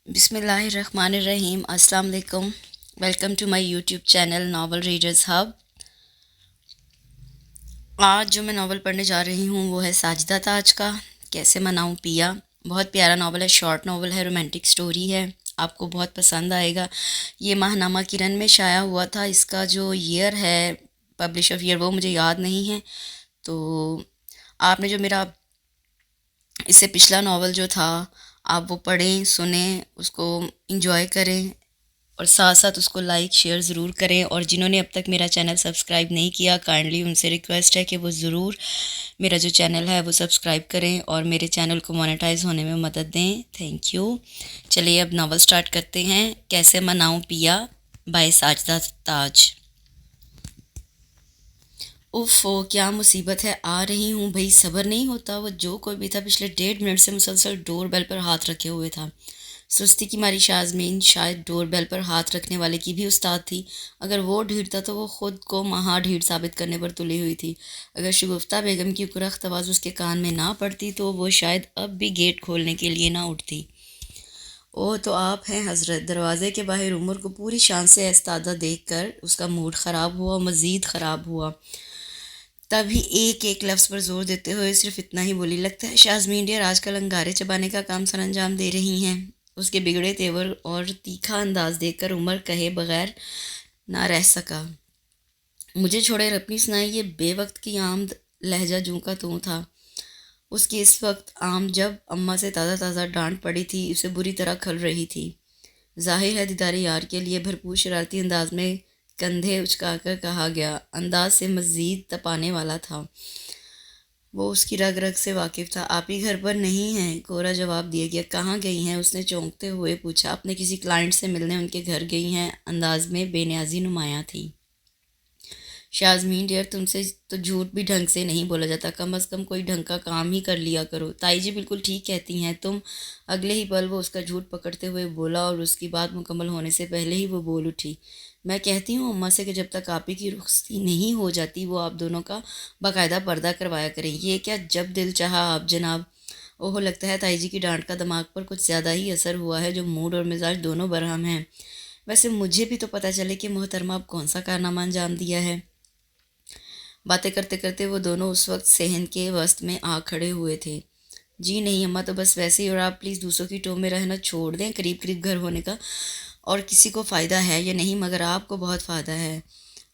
بسم اللہ الرحمن الرحیم۔ السلام علیکم، welcome to my YouTube channel novel readers hub. آج جو میں ناول پڑھنے جا رہی ہوں وہ ہے ساجدہ تاج کا کیسے مناؤں پیا۔ بہت پیارا ناول ہے، شارٹ ناول ہے، رومانٹک سٹوری ہے، آپ کو بہت پسند آئے گا۔ یہ ماہنامہ کرن میں شائع ہوا تھا، اس کا جو ایئر ہے پبلش آف ایئر وہ مجھے یاد نہیں ہے، تو آپ نے جو میرا اس سے پچھلا ناول جو تھا آپ وہ پڑھیں، سنیں، اس کو انجوائے کریں اور ساتھ ساتھ اس کو لائک شیئر ضرور کریں، اور جنہوں نے اب تک میرا چینل سبسکرائب نہیں کیا کائنڈلی ان سے ریکویسٹ ہے کہ وہ ضرور میرا جو چینل ہے وہ سبسکرائب کریں اور میرے چینل کو مونیٹائز ہونے میں مدد دیں۔ Thank you. چلیے اب ناول سٹارٹ کرتے ہیں، کیسے مناؤں پیا بائی ساجدہ تاج۔ اوف کیا مصیبت ہے، آ رہی ہوں بھئی، صبر نہیں ہوتا۔ وہ جو کوئی بھی تھا پچھلے 1.5 منٹ سے مسلسل ڈور بیل پر ہاتھ رکھے ہوئے تھا۔ سستی کی ماری شازمین شاید ڈور بیل پر ہاتھ رکھنے والے کی بھی استاد تھی۔ اگر وہ ڈھیڑ تھا تو وہ خود کو مہا ڈھیڑ ثابت کرنے پر تلی ہوئی تھی۔ اگر شگفتہ بیگم کی کرخت آواز اس کے کان میں نہ پڑتی تو وہ شاید اب بھی گیٹ کھولنے کے لیے نہ اٹھتی۔ اوہ تو آپ ہیں حضرت۔ دروازے کے باہر عمر کو پوری شان سے ایستادہ دیکھ کر اس کا موڈ خراب ہوا، مزید خراب ہوا۔ تبھی ایک ایک لفظ پر زور دیتے ہوئے صرف اتنا ہی بولی، لگتا ہے شازمین ڈیئر آج کل انگارے چبانے کا کام سر انجام دے رہی ہیں۔ اس کے بگڑے تیور اور تیکھا انداز دیکھ کر عمر کہے بغیر نہ رہ سکا، مجھے چھوڑے اپنی سنائی۔ یہ بے وقت کی آمد لہجہ جوں کا توں تھا۔ اس کی اس وقت آمد جب اماں سے تازہ تازہ ڈانٹ پڑی تھی، اسے بری طرح کھل رہی تھی۔ ظاہر ہے دیدار یار کے لیے بھرپور شرارتی انداز میں کندھے اچکا کر کہا گیا، انداز سے مزید تپانے والا تھا۔ وہ اس کی رگ رگ سے واقف تھا۔ آپ ہی گھر پر نہیں ہیں، کوڑا جواب دیا گیا۔ کہاں گئی ہیں؟ اس نے چونکتے ہوئے پوچھا۔ اپنے کسی کلائنٹ سے ملنے ان کے گھر گئی ہیں، انداز میں بے نیازی نمایاں تھی۔ شازمین ڈیئر تم سے تو جھوٹ بھی ڈھنگ سے نہیں بولا جاتا، کم از کم کوئی ڈھنگ کا کام ہی کر لیا کرو۔ تائی جی بالکل ٹھیک کہتی ہیں تم۔ اگلے ہی پل وہ اس کا جھوٹ پکڑتے ہوئے بولا اور اس کی بات مکمل ہونے سے پہلے ہی وہ بول اٹھی، میں کہتی ہوں اماں سے کہ جب تک آپ ہی کی رخصتی نہیں ہو جاتی وہ آپ دونوں کا باقاعدہ پردہ کروایا کریں۔ یہ کیا جب دل چاہا آپ جناب۔ اوہ لگتا ہے تائی جی کی ڈانٹ کا دماغ پر کچھ زیادہ ہی اثر ہوا ہے، جو موڈ اور مزاج دونوں برہم ہیں۔ ویسے مجھے بھی تو پتہ چلے کہ محترمہ اب کون سا کارنامہ انجام دیا ہے۔ باتیں کرتے کرتے وہ دونوں اس وقت صحن کے وسط میں آ کھڑے ہوئے تھے۔ جی نہیں اماں، تو بس ویسے ہی، اور آپ پلیز دوسروں کی ٹو میں رہنا چھوڑ دیں۔ قریب قریب گھر ہونے کا اور کسی کو فائدہ ہے یا نہیں، مگر آپ کو بہت فائدہ ہے۔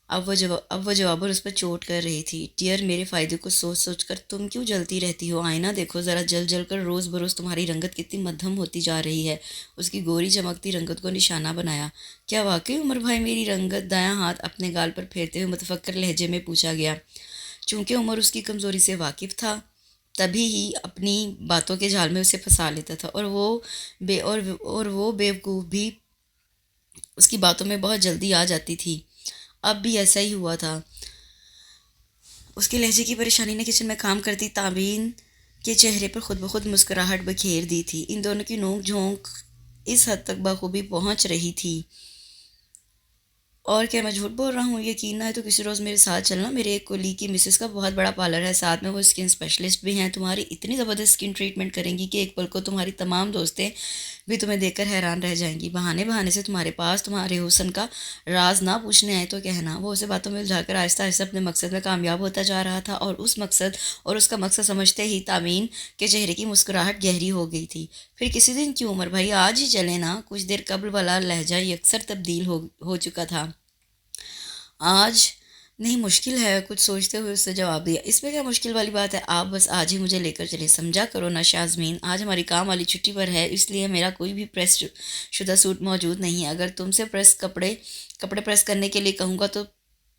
اب وہ جواباً اس پر چوٹ کر رہی تھی۔ ڈیئر میرے فائدے کو سوچ سوچ کر تم کیوں جلتی رہتی ہو؟ آئینہ دیکھو ذرا، جل جل کر روز بروز تمہاری رنگت کتنی مدھم ہوتی جا رہی ہے۔ اس کی گوری چمکتی رنگت کو نشانہ بنایا۔ کیا واقعی عمر بھائی میری رنگت؟ دایاں ہاتھ اپنے گال پر پھیرتے ہوئے متفکر لہجے میں پوچھا گیا۔ چونکہ عمر اس کی کمزوری سے واقف تھا، تبھی ہی اپنی باتوں کے جال میں اسے پھنسا لیتا تھا، اور وہ بیوقوف بھی اس کی باتوں میں بہت جلدی آ جاتی تھی۔ اب بھی ایسا ہی ہوا تھا۔ اس کے لہجے کی پریشانی نے کچن میں کام کرتی تابین کے چہرے پر خود بخود مسکراہٹ بکھیر دی تھی۔ ان دونوں کی نوک جھونک اس حد تک بخوبی پہنچ رہی تھی۔ اور کیا میں جھوٹ بول رہا ہوں؟ یقین نہ ہے تو کسی روز میرے ساتھ چلنا۔ میرے ایک کولیگ کی مسز کا بہت بڑا پارلر ہے، ساتھ میں وہ اسکن اسپیشلسٹ بھی ہیں۔ تمہاری اتنی زبردست اسکن ٹریٹمنٹ کریں گی کہ ایک پل کو تمہاری تمام دوستیں بھی تمہیں دیکھ کر حیران رہ جائیں گی۔ بہانے بہانے سے تمہارے پاس تمہارے حسن کا راز نہ پوچھنے آئے تو کہنا۔ وہ اسے باتوں میں الجھا کر آہستہ آہستہ اپنے مقصد میں کامیاب ہوتا جا رہا تھا، اور اس کا مقصد سمجھتے ہی تامین کے چہرے کی مسکراہٹ گہری ہو گئی تھی۔ پھر کسی دن کیوں عمر بھائی، آج ہی چلیں نا۔ کچھ دیر قبل والا لہجہ یکسر تبدیل ہو چکا تھا۔ آج نہیں، مشکل ہے، کچھ سوچتے ہوئے اس نے جواب دیا۔ اس میں کیا مشکل والی بات ہے، آپ بس آج ہی مجھے لے کر چلیں۔ سمجھا کرو نا شازمین، آج ہماری کام والی چھٹی پر ہے، اس لیے میرا کوئی بھی پریس شدہ سوٹ موجود نہیں ہے۔ اگر تم سے کپڑے پریس کرنے کے لیے کہوں گا تو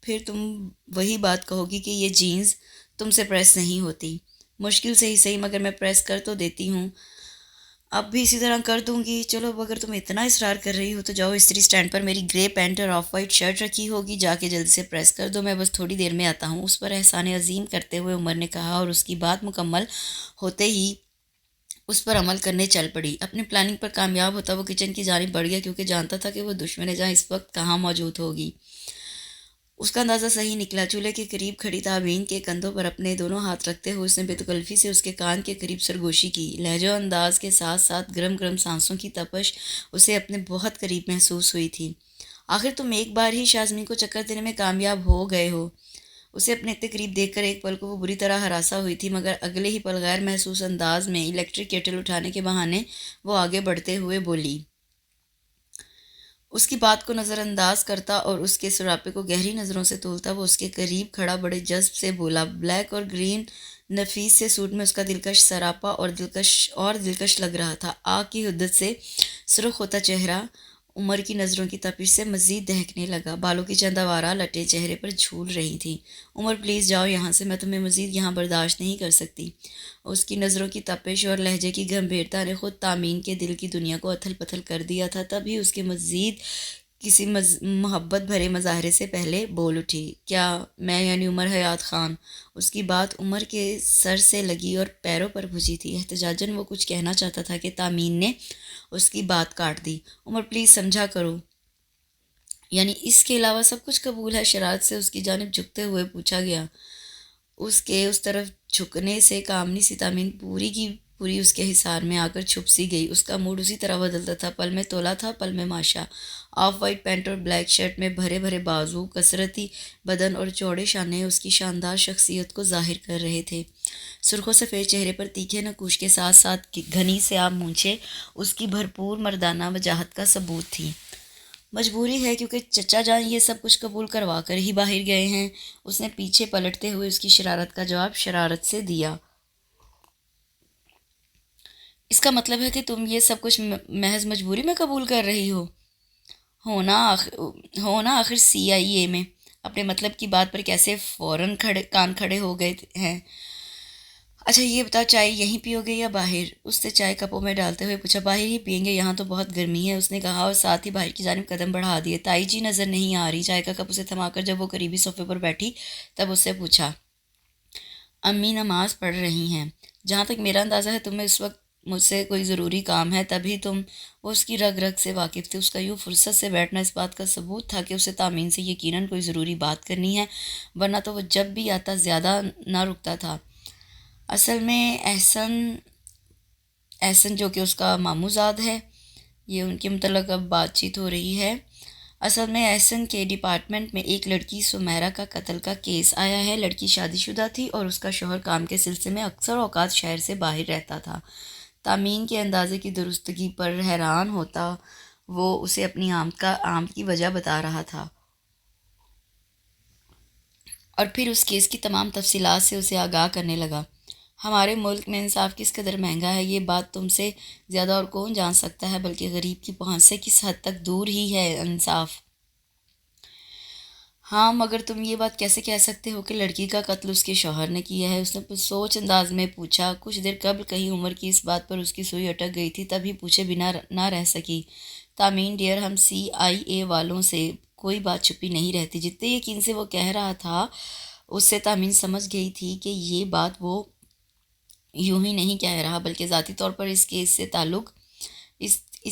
پھر تم وہی بات کہو گی کہ یہ جینز تم سے پریس نہیں ہوتی۔ مشکل سے ہی صحیح، مگر میں پریس کر تو دیتی ہوں، اب بھی اسی طرح کر دوں گی۔ چلو اب اگر تم اتنا اصرار کر رہی ہو تو جاؤ، استری سٹینڈ پر میری گرے پینٹ اور آف وائٹ شرٹ رکھی ہوگی، جا کے جلدی سے پریس کر دو، میں بس تھوڑی دیر میں آتا ہوں۔ اس پر احسان عظیم کرتے ہوئے عمر نے کہا، اور اس کی بات مکمل ہوتے ہی اس پر عمل کرنے چل پڑی۔ اپنی پلاننگ پر کامیاب ہوتا وہ کچن کی جانب بڑھ گیا، کیونکہ جانتا تھا کہ وہ دشمن جہاں اس وقت کہاں موجود ہوگی۔ اس کا اندازہ صحیح نکلا۔ چولہے کے قریب کھڑی تابین کے کندھوں پر اپنے دونوں ہاتھ رکھتے ہوئے اس نے بے تکلفی سے اس کے کان کے قریب سرگوشی کی۔ لہجہ و انداز کے ساتھ ساتھ گرم گرم سانسوں کی تپش اسے اپنے بہت قریب محسوس ہوئی تھی۔ آخر تم ایک بار ہی شازمین کو چکر دینے میں کامیاب ہو گئے ہو۔ اسے اپنے اتنے قریب دیکھ کر ایک پل کو وہ بری طرح ہراساں ہوئی تھی، مگر اگلے ہی پل غیر محسوس انداز میں الیکٹرک کیٹل اٹھانے کے بہانے وہ آگے بڑھتے ہوئے بولی۔ اس کی بات کو نظر انداز کرتا اور اس کے سراپے کو گہری نظروں سے تولتا وہ اس کے قریب کھڑا بڑے جذب سے بولا۔ بلیک اور گرین نفیس سے سوٹ میں اس کا دلکش سراپا اور دلکش لگ رہا تھا۔ آگ کی حدت سے سرخ ہوتا چہرہ عمر کی نظروں کی تپش سے مزید دہکنے لگا۔ بالوں کی چند آوارہ لٹیں چہرے پر جھول رہی تھیں۔ عمر پلیز جاؤ یہاں سے، میں تمہیں مزید یہاں برداشت نہیں کر سکتی۔ اس کی نظروں کی تپش اور لہجے کی گمبھیرتا نے خود تامین کے دل کی دنیا کو اتھل پتھل کر دیا تھا۔ تب ہی اس کے مزید کسی محبت بھرے مظاہرے سے پہلے بول اٹھی۔ کیا میں یعنی عمر حیات خان؟ اس کی بات عمر کے سر سے لگی اور پیروں پر بجھی تھی۔ احتجاجاً وہ کچھ کہنا چاہتا تھا کہ تامین نے اس کی بات کاٹ دی۔ عمر پلیز سمجھا کرو، یعنی اس کے علاوہ سب کچھ قبول ہے؟ شرارت سے اس کی جانب جھکتے ہوئے پوچھا گیا۔ اس کے اس طرف جھکنے سے کامنی سی تامین پوری کی پوری اس کے حصار میں آ کر چھپ سی گئی۔ اس کا موڈ اسی طرح بدلتا تھا، پل میں تولا تھا، پل میں ماشا۔ آف وائٹ پینٹ اور بلیک شرٹ میں بھرے بھرے بازو، کثرتی بدن اور چوڑے شانے اس کی شاندار شخصیت کو ظاہر کر رہے تھے۔ سرخ و سفید چہرے پر تیکھے نقوش کے ساتھ ساتھ گھنی سیاہ مونچھیں اس کی بھرپور مردانہ وجاہت کا ثبوت تھی۔ مجبوری ہے کیونکہ چچا جان یہ سب کچھ قبول کروا کر ہی باہر گئے ہیں، اس نے پیچھے پلٹتے ہوئے اس کی شرارت کا جواب شرارت سے دیا۔ اس کا مطلب ہے کہ تم یہ سب کچھ محض مجبوری میں قبول کر رہی ہو؟ ہونا آخر CIA میں اپنے مطلب کی بات پر کیسے فوراً کان کھڑے ہو گئے ہیں۔ اچھا یہ بتاؤ، چائے یہیں پیو گے یا باہر؟ اس نے چائے کپوں میں ڈالتے ہوئے پوچھا۔ باہر ہی پئیں گے، یہاں تو بہت گرمی ہے، اس نے کہا اور ساتھ ہی باہر کی جانب قدم بڑھا دیے۔ تائی جی نظر نہیں آ رہی؟ چائے کا کپ اسے تھما کر جب وہ قریبی صوفے پر بیٹھی تب اس سے پوچھا۔ امی نماز پڑھ رہی ہیں۔ جہاں تک میرا اندازہ ہے تمہیں اس وقت مجھ سے کوئی ضروری کام ہے، تبھی تم… وہ اس کی رگ رگ سے واقف تھی۔ اس کا یوں فرصت سے بیٹھنا اس بات کا ثبوت تھا کہ اسے تامین سے یقیناً کوئی ضروری بات کرنی ہے، ورنہ تو وہ جب بھی آتا زیادہ نہ رکتا تھا۔ اصل میں احسن جو کہ اس کا ماموں زاد ہے، یہ ان کے متعلق اب بات چیت ہو رہی ہے۔ اصل میں احسن کے ڈپارٹمنٹ میں ایک لڑکی سمیرہ کا قتل کا کیس آیا ہے۔ لڑکی شادی شدہ تھی اور اس کا شوہر کام کے سلسلے میں اکثر اوقات شہر سے باہر رہتا تھا۔ تامین کے اندازے کی درستگی پر حیران ہوتا وہ اسے اپنی آمد کی وجہ بتا رہا تھا، اور پھر اس کیس کی تمام تفصیلات سے اسے آگاہ کرنے لگا۔ ہمارے ملک میں انصاف کس قدر مہنگا ہے، یہ بات تم سے زیادہ اور کون جان سکتا ہے، بلکہ غریب کی پہنچ سے کس حد تک دور ہی ہے انصاف۔ ہاں مگر تم یہ بات کیسے کہہ سکتے ہو کہ لڑکی کا قتل اس کے شوہر نے کیا ہے؟ اس نے سوچ انداز میں پوچھا۔ کچھ دیر قبل کہیں عمر کی اس بات پر اس کی سوئی اٹک گئی تھی، تب ہی پوچھے بنا نہ رہ سکی۔ تامین ڈیئر، ہم CIA والوں سے کوئی بات چھپی نہیں رہتی۔ جتنے یقین سے وہ کہہ رہا تھا اس سے تامین سمجھ گئی تھی کہ یہ بات وہ یوں ہی نہیں کہہ رہا، بلکہ ذاتی طور پر اس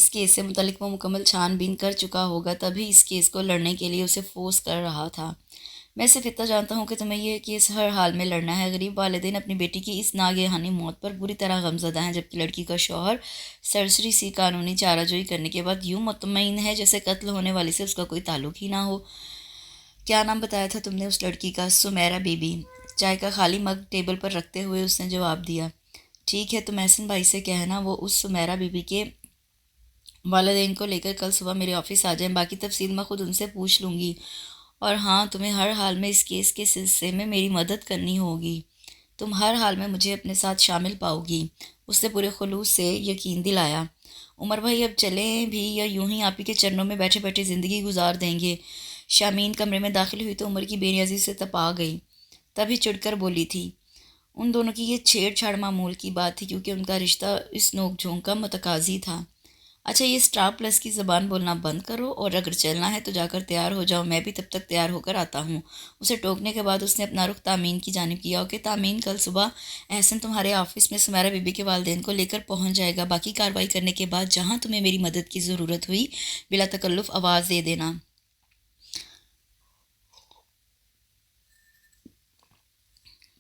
کیس سے متعلق وہ مکمل چھان بین کر چکا ہوگا، تبھی اس کیس کو لڑنے کے لیے اسے فورس کر رہا تھا۔ میں صرف اتنا جانتا ہوں کہ تمہیں یہ کیس ہر حال میں لڑنا ہے۔ غریب والدین اپنی بیٹی کی اس ناگہانی موت پر بری طرح غمزدہ ہیں، جبکہ لڑکی کا شوہر سرسری سی قانونی چارہ جوئی کرنے کے بعد یوں مطمئن ہے جیسے قتل ہونے والی سے اس کا کوئی تعلق ہی نہ ہو۔ کیا نام بتایا تھا تم نے اس لڑکی کا؟ سمیرہ بی بی۔ چائے کا خالی مگ ٹیبل پر رکھتے ہوئے اس نے جواب دیا۔ ٹھیک ہے، تم احسن بھائی سے کہنا وہ اس سمیرہ بی بی کے والدین کو لے کر کل صبح میرے آفس آ جائیں، باقی تفصیل میں خود ان سے پوچھ لوں گی۔ اور ہاں، تمہیں ہر حال میں اس کیس کے سلسلے میں میری مدد کرنی ہوگی، تم ہر حال میں مجھے اپنے ساتھ شامل پاؤ گی، اس نے پورے خلوص سے یقین دلایا۔ عمر بھائی اب چلیں بھی یا یوں ہی آپ ہی کے چرنوں میں بیٹھے بیٹھے زندگی گزار دیں گے؟ شامین کمرے میں داخل ہوئی تو عمر کی بے نیازی سے تپا گئی، تبھی چڑھ کر بولی تھی۔ ان دونوں کی یہ چھیڑ چھاڑ معمول کی بات تھی کیونکہ ان کا رشتہ اس نوک جھونک کا متقاضی تھا۔ اچھا یہ اسٹار پلس کی زبان بولنا بند کرو اور اگر چلنا ہے تو جا کر تیار ہو جاؤ، میں بھی تب تک تیار ہو کر آتا ہوں۔ اسے ٹوکنے کے بعد اس نے اپنا رخ تامین کی جانب کیا۔ اوکے تامین، کل صبح احسن تمہارے آفس میں سمیرہ بی بی کے والدین کو لے کر پہنچ جائے گا، باقی کارروائی کرنے کے بعد جہاں تمہیں میری مدد کی ضرورت ہوئی بلا تکلف آواز دے دینا۔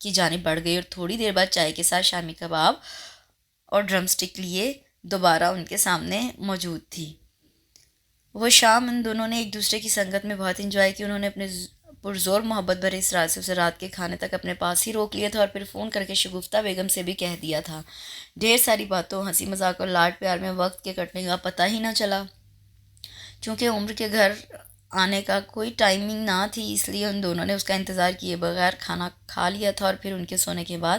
کی جانب بڑھ گئی اور تھوڑی دیر بعد چائے کے ساتھ شامی کباب اور ڈرم سٹک لیے دوبارہ ان کے سامنے موجود تھی۔ وہ شام ان دونوں نے ایک دوسرے کی سنگت میں بہت انجوائے کی۔ انہوں نے اپنے پرزور محبت بھرے اصرار سے اسے رات کے کھانے تک اپنے پاس ہی روک لیا تھا اور پھر فون کر کے شگفتہ بیگم سے بھی کہہ دیا تھا۔ ڈھیر ساری باتوں، ہنسی مذاق اور لاڈ پیار میں وقت کے کٹنے کا پتہ ہی نہ چلا۔ چونکہ عمر کے گھر آنے کا کوئی ٹائمنگ نہ تھی، اس لیے ان دونوں نے اس کا انتظار کیے بغیر کھانا کھا لیا تھا، اور پھر ان کے سونے کے بعد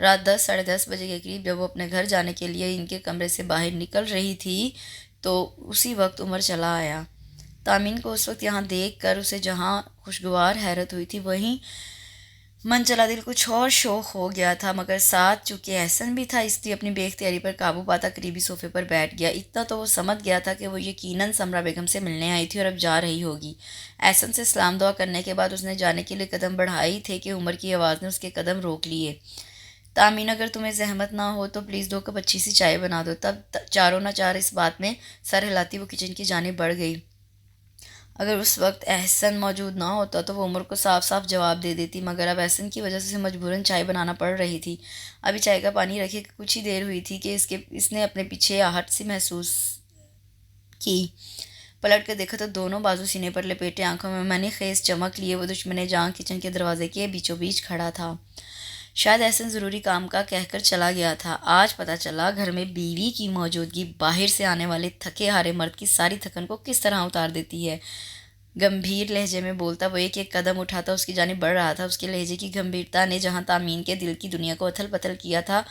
رات 10 ساڑھے 10 بجے کے قریب جب وہ اپنے گھر جانے کے لیے ان کے کمرے سے باہر نکل رہی تھی تو اسی وقت عمر چلا آیا۔ تامین کو اس وقت یہاں دیکھ کر اسے جہاں خوشگوار حیرت ہوئی تھی وہیں من چلا دل کچھ اور شوق ہو گیا تھا، مگر ساتھ چونکہ احسن بھی تھا اس لیے اپنی بے اختیاری پر قابو پاتا قریبی صوفے پر بیٹھ گیا۔ اتنا تو وہ سمجھ گیا تھا کہ وہ یقیناً سمرہ بیگم سے ملنے آئی تھی اور اب جا رہی ہوگی۔ احسن سے سلام دعا کرنے کے بعد اس نے جانے کے لیے قدم بڑھائی تھے کہ عمر کی آواز نے اس کے قدم روک لیے۔ تامین اگر تمہیں زحمت نہ ہو تو پلیز 2 کپ اچھی سی چائے بنا دو۔ تب چاروں نہ چار اس بات میں سر ہلاتی وہ کچن کی جانب بڑھ گئی۔ اگر اس وقت احسن موجود نہ ہوتا تو وہ عمر کو صاف صاف جواب دے دیتی، مگر اب احسن کی وجہ سے اسے مجبوراً چائے بنانا پڑ رہی تھی۔ ابھی چائے کا پانی رکھے کچھ ہی دیر ہوئی تھی کہ اس نے اپنے پیچھے آہٹ سی محسوس کی۔ پلٹ کر دیکھا تو دونوں بازو سینے پر لپیٹے، آنکھوں میں منی خیز چمک لیے وہ دشمن جاں کچن کے دروازے کے بیچوں بیچ کھڑا تھا۔ شاید احسن ضروری کام کا کہہ کر چلا گیا تھا۔ آج پتہ چلا گھر میں بیوی کی موجودگی باہر سے آنے والے تھکے ہارے مرد کی ساری تھکن کو کس طرح اتار دیتی ہے۔ گمبھیر لہجے میں بولتا وہ ایک قدم اٹھاتا اس کی جانب بڑھ رہا تھا۔ اس کے لہجے کی گمبھیرتا نے جہاں تامین کے دل کی دنیا کو اتھل پتھل کیا تھا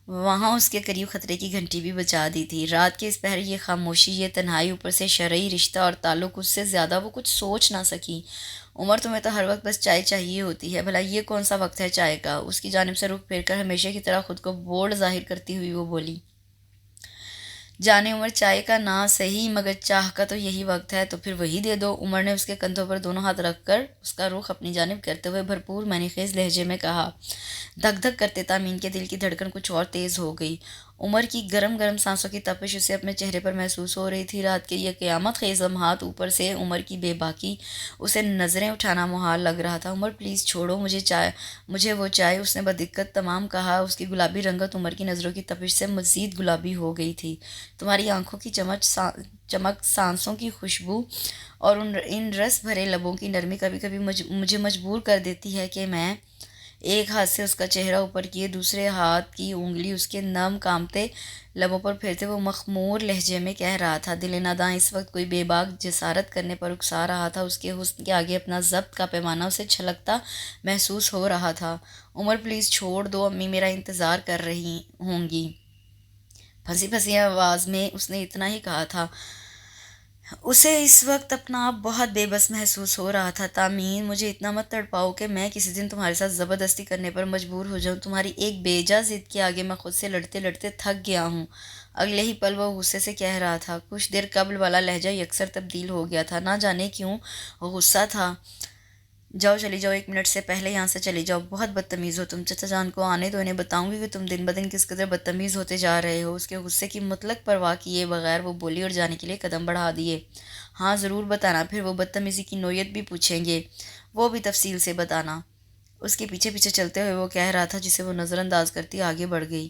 وہاں اس کے قریب خطرے کی گھنٹی بھی بجا دی تھی۔ رات کے اس پہر یہ خاموشی، یہ تنہائی، اوپر سے شرعی رشتہ اور تعلق، اس سے زیادہ وہ کچھ سوچ نہ سکی۔ عمر تمہیں تو ہر وقت بس چائے چاہیے ہوتی ہے، بھلا یہ کون سا وقت ہے چائے کا؟ اس کی جانب سے رخ پھیر کر ہمیشہ کی طرح خود کو بولڈ ظاہر کرتی ہوئی وہ بولی۔ جانے عمر چائے کا نہ صحیح مگر چاہ کا تو یہی وقت ہے، تو پھر وہی دے دو۔ عمر نے اس کے کندھوں پر دونوں ہاتھ رکھ کر اس کا رخ اپنی جانب کرتے ہوئے بھرپور معنی خیز لہجے میں کہا۔ دھک دھک کرتے تامین کے دل کی دھڑکن کچھ اور تیز ہو گئی۔ عمر کی گرم گرم سانسوں کی تپش اسے اپنے چہرے پر محسوس ہو رہی تھی۔ رات کے یہ قیامت خیز لمحات، اوپر سے عمر کی بے باکی، اسے نظریں اٹھانا محال لگ رہا تھا۔ عمر پلیز چھوڑو مجھے وہ چائے، اس نے بدقت تمام کہا۔ اس کی گلابی رنگت عمر کی نظروں کی تپش سے مزید گلابی ہو گئی تھی۔ تمہاری آنکھوں کی چمک، سانسوں کی خوشبو اور ان رس بھرے لبوں کی نرمی کبھی کبھی مجھے مجبور کر دیتی ہے کہ میں ایک ہاتھ سے اس کا چہرہ اوپر کیے دوسرے ہاتھ کی انگلی اس کے نم کامتے لبوں پر پھیرتے وہ مخمور لہجے میں کہہ رہا تھا۔ دل ناداں اس وقت کوئی بے باک جسارت کرنے پر اکسا رہا تھا۔ اس کے حسن کے آگے اپنا ضبط کا پیمانہ اسے چھلکتا محسوس ہو رہا تھا۔ عمر پلیز چھوڑ دو، امی میرا انتظار کر رہی ہوں گی۔ پھنسی پھنسی آواز میں اس نے اتنا ہی کہا تھا۔ اسے اس وقت اپنا آپ بہت بے بس محسوس ہو رہا تھا۔ تامین مجھے اتنا مت تڑپاؤ کہ میں کسی دن تمہارے ساتھ زبردستی کرنے پر مجبور ہو جاؤں۔ تمہاری ایک بیجا ضد کے آگے میں خود سے لڑتے لڑتے تھک گیا ہوں۔ اگلے ہی پل وہ غصے سے کہہ رہا تھا۔ کچھ دیر قبل والا لہجہ یکسر تبدیل ہو گیا تھا، نہ جانے کیوں غصہ تھا۔ جاؤ چلی جاؤ، 1 منٹ سے پہلے یہاں سے چلی جاؤ، بہت بدتمیز ہو تم۔ چچا جان کو آنے دو، انہیں بتاؤں گی کہ تم دن بدن کس قدر بدتمیز ہوتے جا رہے ہو۔ اس کے غصے کی مطلق پرواہ کیے بغیر وہ بولی اور جانے کے لیے قدم بڑھا دیے۔ ہاں ضرور بتانا، پھر وہ بدتمیزی کی نوعیت بھی پوچھیں گے، وہ بھی تفصیل سے بتانا۔ اس کے پیچھے پیچھے چلتے ہوئے وہ کہہ رہا تھا جسے وہ نظر انداز کرتی آگے بڑھ گئی۔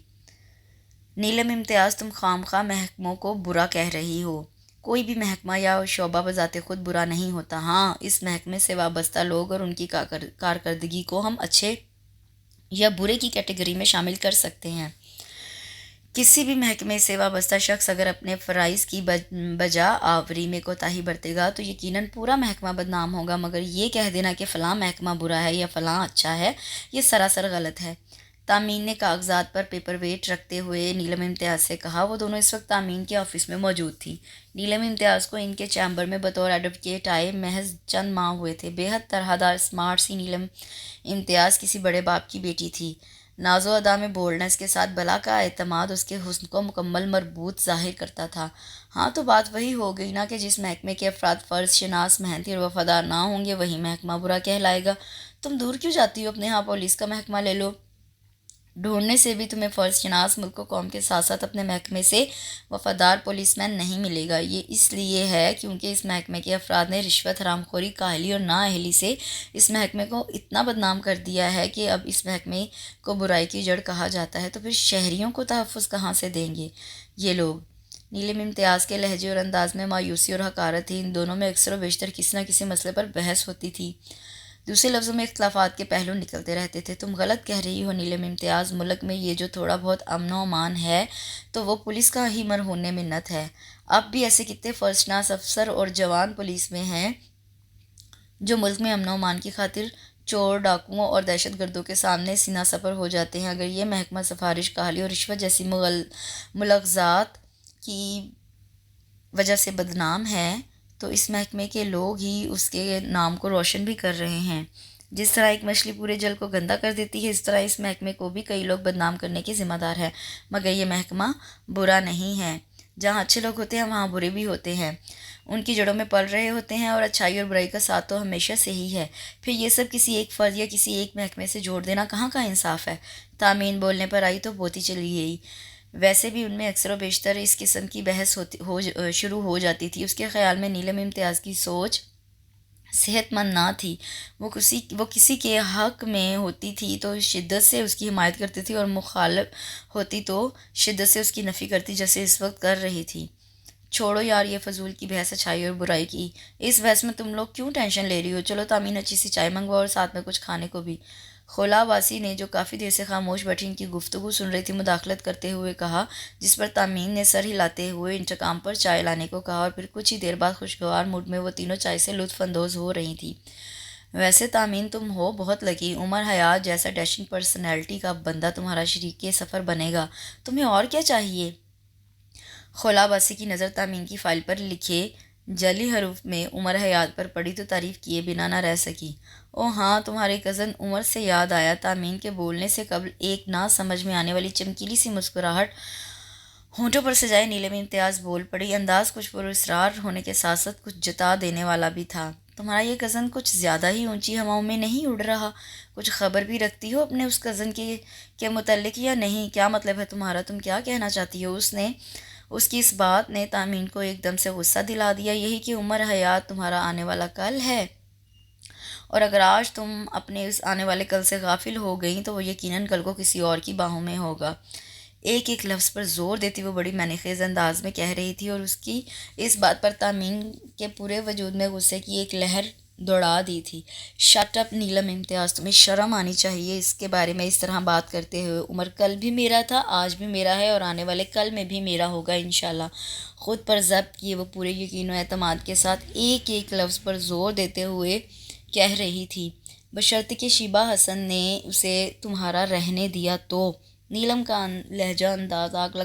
نیلم امتیاز، تم خام خواہ محکموں کو برا کہہ رہی ہو۔ کوئی بھی محکمہ یا شعبہ بذات خود برا نہیں ہوتا۔ ہاں، اس محکمے سے وابستہ لوگ اور ان کی کارکردگی کو ہم اچھے یا برے کی کیٹیگری میں شامل کر سکتے ہیں۔ کسی بھی محکمے سے وابستہ شخص اگر اپنے فرائض کی بجا آوری میں کوتاہی برتے گا تو یقیناً پورا محکمہ بدنام ہوگا، مگر یہ کہہ دینا کہ فلاں محکمہ برا ہے یا فلاں اچھا ہے، یہ سراسر غلط ہے۔ تامین نے کاغذات پر پیپر ویٹ رکھتے ہوئے نیلم امتیاز سے کہا۔ وہ دونوں اس وقت تامین کے آفس میں موجود تھی۔ نیلم امتیاز کو ان کے چیمبر میں بطور ایڈوکیٹ آئے محض چند ماہ ہوئے تھے۔ بے حد طرح اسمارٹ سی نیلم امتیاز کسی بڑے باپ کی بیٹی تھی۔ ناز و ادا میں بولڈنس کے ساتھ بلا کا اعتماد اس کے حسن کو مکمل مربوط ظاہر کرتا تھا۔ ہاں تو بات وہی ہو گئی نا کہ جس محکمے کے افراد فرض شناس، محنتی اور وفادار نہ ہوں گے وہی محکمہ برا کہلائے گا۔ تم دور کیوں جاتی ہو؟ اپنے ہاں پولیس کا محکمہ لے لو۔ ڈھونڈنے سے بھی تمہیں فرض شناس ملک و قوم کے ساتھ ساتھ اپنے محکمے سے وفادار پولیس مین نہیں ملے گا۔ یہ اس لیے ہے کیونکہ اس محکمے کے افراد نے رشوت، حرام خوری، کاہلی اور نااہلی سے اس محکمے کو اتنا بدنام کر دیا ہے کہ اب اس محکمے کو برائی کی جڑ کہا جاتا ہے، تو پھر شہریوں کو تحفظ کہاں سے دیں گے یہ لوگ؟ نیلم امتیاز کے لہجے اور انداز میں مایوسی اور حقارت تھی۔ ان دونوں میں اکثر و بیشتر کسی نہ کسی مسئلے پر بحث ہوتی تھی، دوسرے لفظوں میں اختلافات کے پہلو نکلتے رہتے تھے۔ تم غلط کہہ رہی ہو نیلم امتیاز، ملک میں یہ جو تھوڑا بہت امن و امان ہے تو وہ پولیس کا ہی مرہون منت ہے۔ اب بھی ایسے کتنے فرض افسر اور جوان پولیس میں ہیں جو ملک میں امن و امان کی خاطر چور، ڈاکوؤں اور دہشت گردوں کے سامنے سینہ سپر ہو جاتے ہیں۔ اگر یہ محکمہ سفارش، کاہلی اور رشوت جیسی ملغزات کی وجہ سے بدنام ہے تو اس محکمے کے لوگ ہی اس کے نام کو روشن بھی کر رہے ہیں۔ جس طرح ایک مچھلی پورے جل کو گندا کر دیتی ہے، اس طرح اس محکمے کو بھی کئی لوگ بدنام کرنے کے ذمہ دار ہیں۔ مگر یہ محکمہ برا نہیں ہے۔ جہاں اچھے لوگ ہوتے ہیں وہاں برے بھی ہوتے ہیں، ان کی جڑوں میں پل رہے ہوتے ہیں، اور اچھائی اور برائی کا ساتھ تو ہمیشہ سے ہی ہے۔ پھر یہ سب کسی ایک فرد یا کسی ایک محکمے سے جوڑ دینا کہاں کا انصاف ہے؟ تامین بولنے پر آئی تو بوتی چلی گئی۔ ویسے بھی ان میں اکثر و بیشتر اس قسم کی بحث شروع ہو جاتی تھی۔ اس کے خیال میں نیلم امتیاز کی سوچ صحت مند نہ تھی۔ وہ کسی کے حق میں ہوتی تھی تو شدت سے اس کی حمایت کرتی تھی، اور مخالف ہوتی تو شدت سے اس کی نفی کرتی، جیسے اس وقت کر رہی تھی۔ چھوڑو یار یہ فضول کی بحث اچھائی اور برائی کی، اس بحث میں تم لوگ کیوں ٹینشن لے رہی ہو؟ چلو تامین اچھی سی چائے منگواؤ اور ساتھ میں کچھ کھانے کو بھی۔ خولا باسی نے، جو کافی دیر سے خاموش بیٹھی ان کی گفتگو سن رہی تھی، مداخلت کرتے ہوئے کہا، جس پر تامین نے سر ہلاتے ہوئے انتقام پر چائے لانے کو کہا، اور پھر کچھ ہی دیر بعد خوشگوار موڈ میں وہ تینوں چائے سے لطف اندوز ہو رہی تھیں۔ ویسے تامین تم ہو بہت لکی، عمر حیات جیسا ڈیشنگ پرسنالٹی کا بندہ تمہارا شریک سفر بنے گا، تمہیں اور کیا چاہیے؟ خولا باسی کی نظر تامین کی فائل پر لکھے جعلی حروف میں عمر حیات پر پڑی تو تعریف کیے بنا نہ رہ سکی۔ او ہاں، تمہارے کزن عمر سے یاد آیا۔ تامین کے بولنے سے قبل ایک نہ سمجھ میں آنے والی چمکیلی سی مسکراہٹ ہونٹوں پر سجائے نیلم امتیاز بول پڑی۔ انداز کچھ پراسرار ہونے کے ساتھ ساتھ کچھ جتا دینے والا بھی تھا۔ تمہارا یہ کزن کچھ زیادہ ہی اونچی ہواؤں میں نہیں اڑ رہا؟ کچھ خبر بھی رکھتی ہو اپنے اس کزن کے متعلق یا نہیں؟ کیا مطلب ہے تمہارا؟ تم کیا کہنا چاہتی ہو؟ اس کی اس بات نے تامین کو ایک دم سے غصہ دلا دیا۔ یہی کہ عمر حیات تمہارا آنے والا کل ہے، اور اگر آج تم اپنے اس آنے والے کل سے غافل ہو گئیں تو وہ یقیناً کل کو کسی اور کی باہوں میں ہوگا۔ ایک ایک لفظ پر زور دیتی وہ بڑی معنی خیز انداز میں کہہ رہی تھی، اور اس کی اس بات پر تامین کے پورے وجود میں غصے کی ایک لہر دوڑا دی تھی۔ شٹ اپ نیلم امتیاز، تمہیں شرم آنی چاہیے اس کے بارے میں اس طرح بات کرتے ہوئے۔ عمر کل بھی میرا تھا، آج بھی میرا ہے، اور آنے والے کل میں بھی میرا ہوگا انشاءاللہ۔ خود پر ضبط کیے وہ پورے یقین و اعتماد کے ساتھ ایک ایک لفظ پر زور دیتے ہوئے کہہ رہی تھی، بشرطے کہ شیبہ حسن نے اسے تمہارا رہنے دیا تو۔ نیلم کا لہجہ انداز آگ